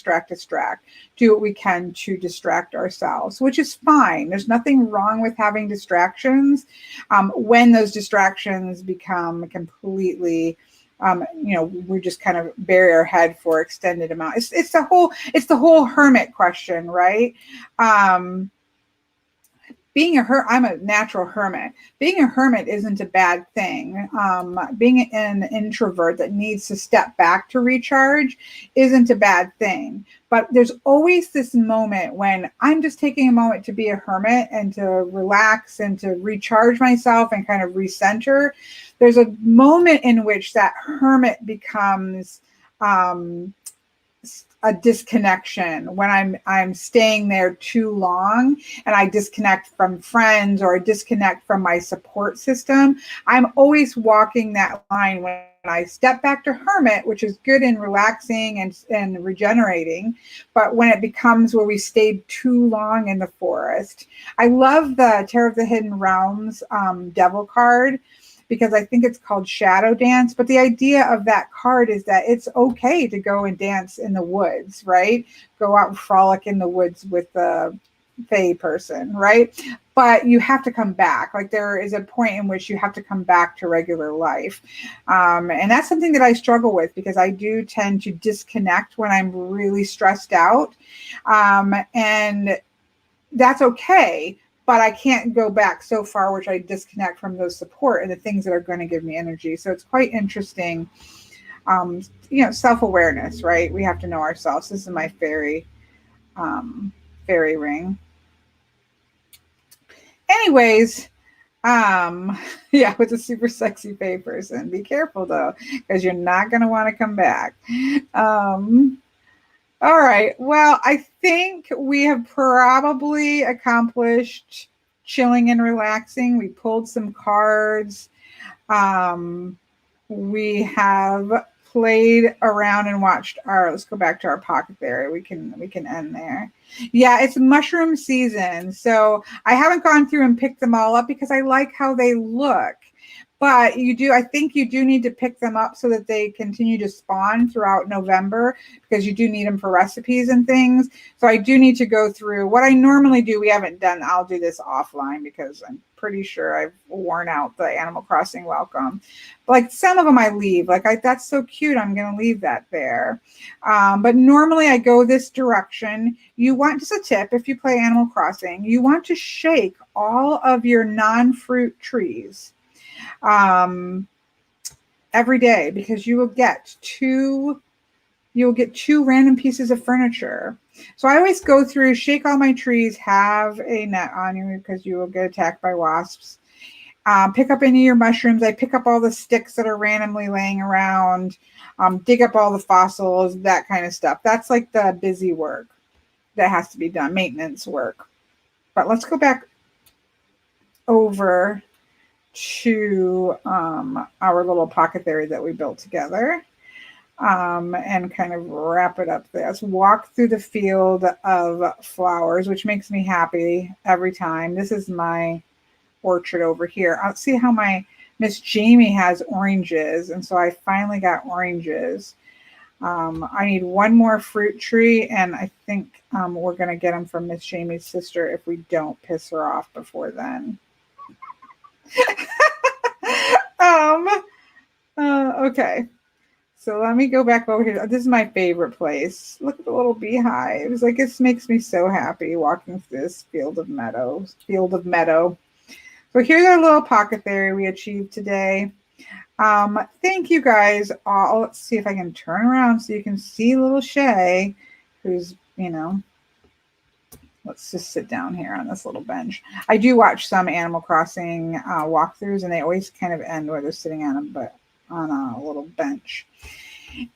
do what we can to distract ourselves, which is fine. There's nothing wrong with having distractions when those distractions become completely, you know, we just kind of bury our head for extended amount. It's the whole hermit question, right? Being I'm a natural hermit. Being a hermit isn't a bad thing. Being an introvert that needs to step back to recharge isn't a bad thing. But there's always this moment when I'm just taking a moment to be a hermit and to relax and to recharge myself and kind of recenter. There's a moment in which that hermit becomes a disconnection, when I'm staying there too long and I disconnect from friends or I disconnect from my support system. I'm always walking that line when I step back to hermit, which is good in relaxing and regenerating, but when it becomes where we stayed too long in the forest. I love the Tarot of the Hidden Realms Devil card, because I think it's called Shadow Dance. But the idea of that card is that it's okay to go and dance in the woods, right? Go out and frolic in the woods with the Fae person, right? But you have to come back. Like, there is a point in which you have to come back to regular life. And that's something that I struggle with, because I do tend to disconnect when I'm really stressed out. And that's okay. But I can't go back so far, which I disconnect from those support and the things that are going to give me energy. So it's quite interesting. You know, self-awareness, right? We have to know ourselves. This is my fairy ring. Anyways, yeah, with a super sexy Fae person. Be careful though, because you're not going to want to come back. All right. Well, I think we have probably accomplished chilling and relaxing. We pulled some cards. We have played around and watched let's go back to our pocket there. We can end there. Yeah, it's mushroom season. So I haven't gone through and picked them all up because I like how they look. But I think you do need to pick them up so that they continue to spawn throughout November, because you do need them for recipes and things. So I do need to go through what I normally do. We haven't done, I'll do this offline because I'm pretty sure I've worn out the Animal Crossing welcome. But like some of them I leave, that's so cute, I'm going to leave that there. But normally I go this direction. You want, just a tip, if you play Animal Crossing, you want to shake all of your non-fruit trees every day, because you will get 2 you'll get 2 random pieces of furniture. So I always go through, shake all my trees, have a net on you because you will get attacked by wasps. Pick up any of your mushrooms. I pick up all the sticks that are randomly laying around, dig up all the fossils, that kind of stuff. That's like the busy work that has to be done, maintenance work. But let's go back over to our little pocket theory that we built together, and kind of wrap it up there. Let's walk through the field of flowers, which makes me happy every time. This is my orchard over here. I'll see how my Miss Jamie has oranges, and so I finally got oranges. I need one more fruit tree, and I think we're going to get them from Miss Jamie's sister if we don't piss her off before then. Okay. So let me go back over here. This is my favorite place. Look at the little beehives. Like, this makes me so happy walking through this field of meadow. So here's our little pocket theory we achieved today. Thank you guys all. Let's see if I can turn around so you can see little Shay, who's, let's just sit down here on this little bench. I do watch some Animal Crossing walkthroughs, and they always kind of end where they're sitting on a little bench.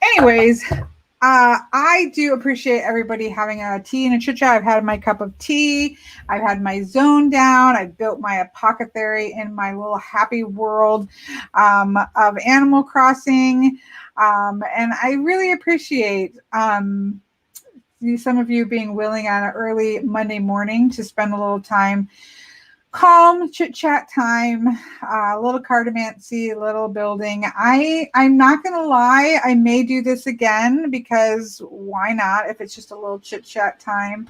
Anyways, I do appreciate everybody having a tea and a chit chat. I've had my cup of tea. I've had my zone down. I've built my apothecary in my little happy world of Animal Crossing. And I really appreciate some of you being willing on an early Monday morning to spend a little time, calm chit chat time, a little cartomancy, a little building. I'm not going to lie. I may do this again because why not? If it's just a little chit chat time,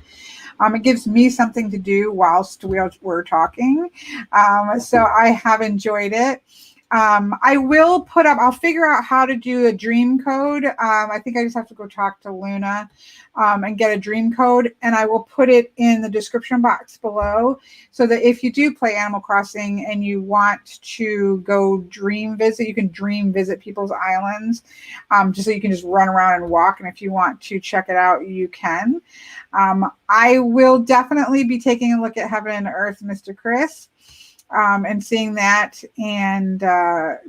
it gives me something to do whilst we're talking. So I have enjoyed it. I will I'll figure out how to do a dream code. I think I just have to go talk to Luna and get a dream code, and I will put it in the description box below so that if you do play Animal Crossing and you want to go dream visit, you can dream visit people's islands, just so you can just run around and walk. And if you want to check it out, you can. I will definitely be taking a look at Heaven and Earth, Mr. Chris. And seeing that, and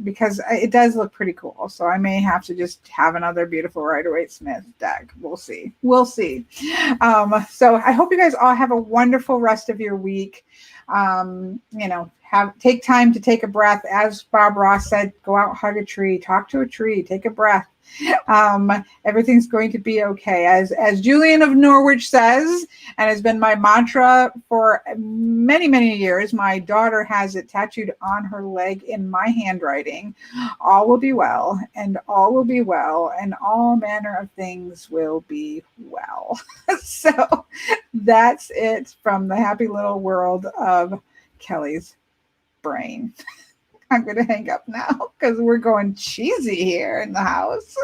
because it does look pretty cool, so I may have to just have another beautiful Rider-Waite-Smith deck. We'll see. So I hope you guys all have a wonderful rest of your week. Take time to take a breath. As Bob Ross said, go out, hug a tree, talk to a tree, take a breath. Everything's going to be okay. As Julian of Norwich says, and has been my mantra for many, many years, my daughter has it tattooed on her leg in my handwriting. All will be well, and all will be well, and all manner of things will be well. So that's it from the happy little world of Kelly's brain. I'm going to hang up now because we're going cheesy here in the house.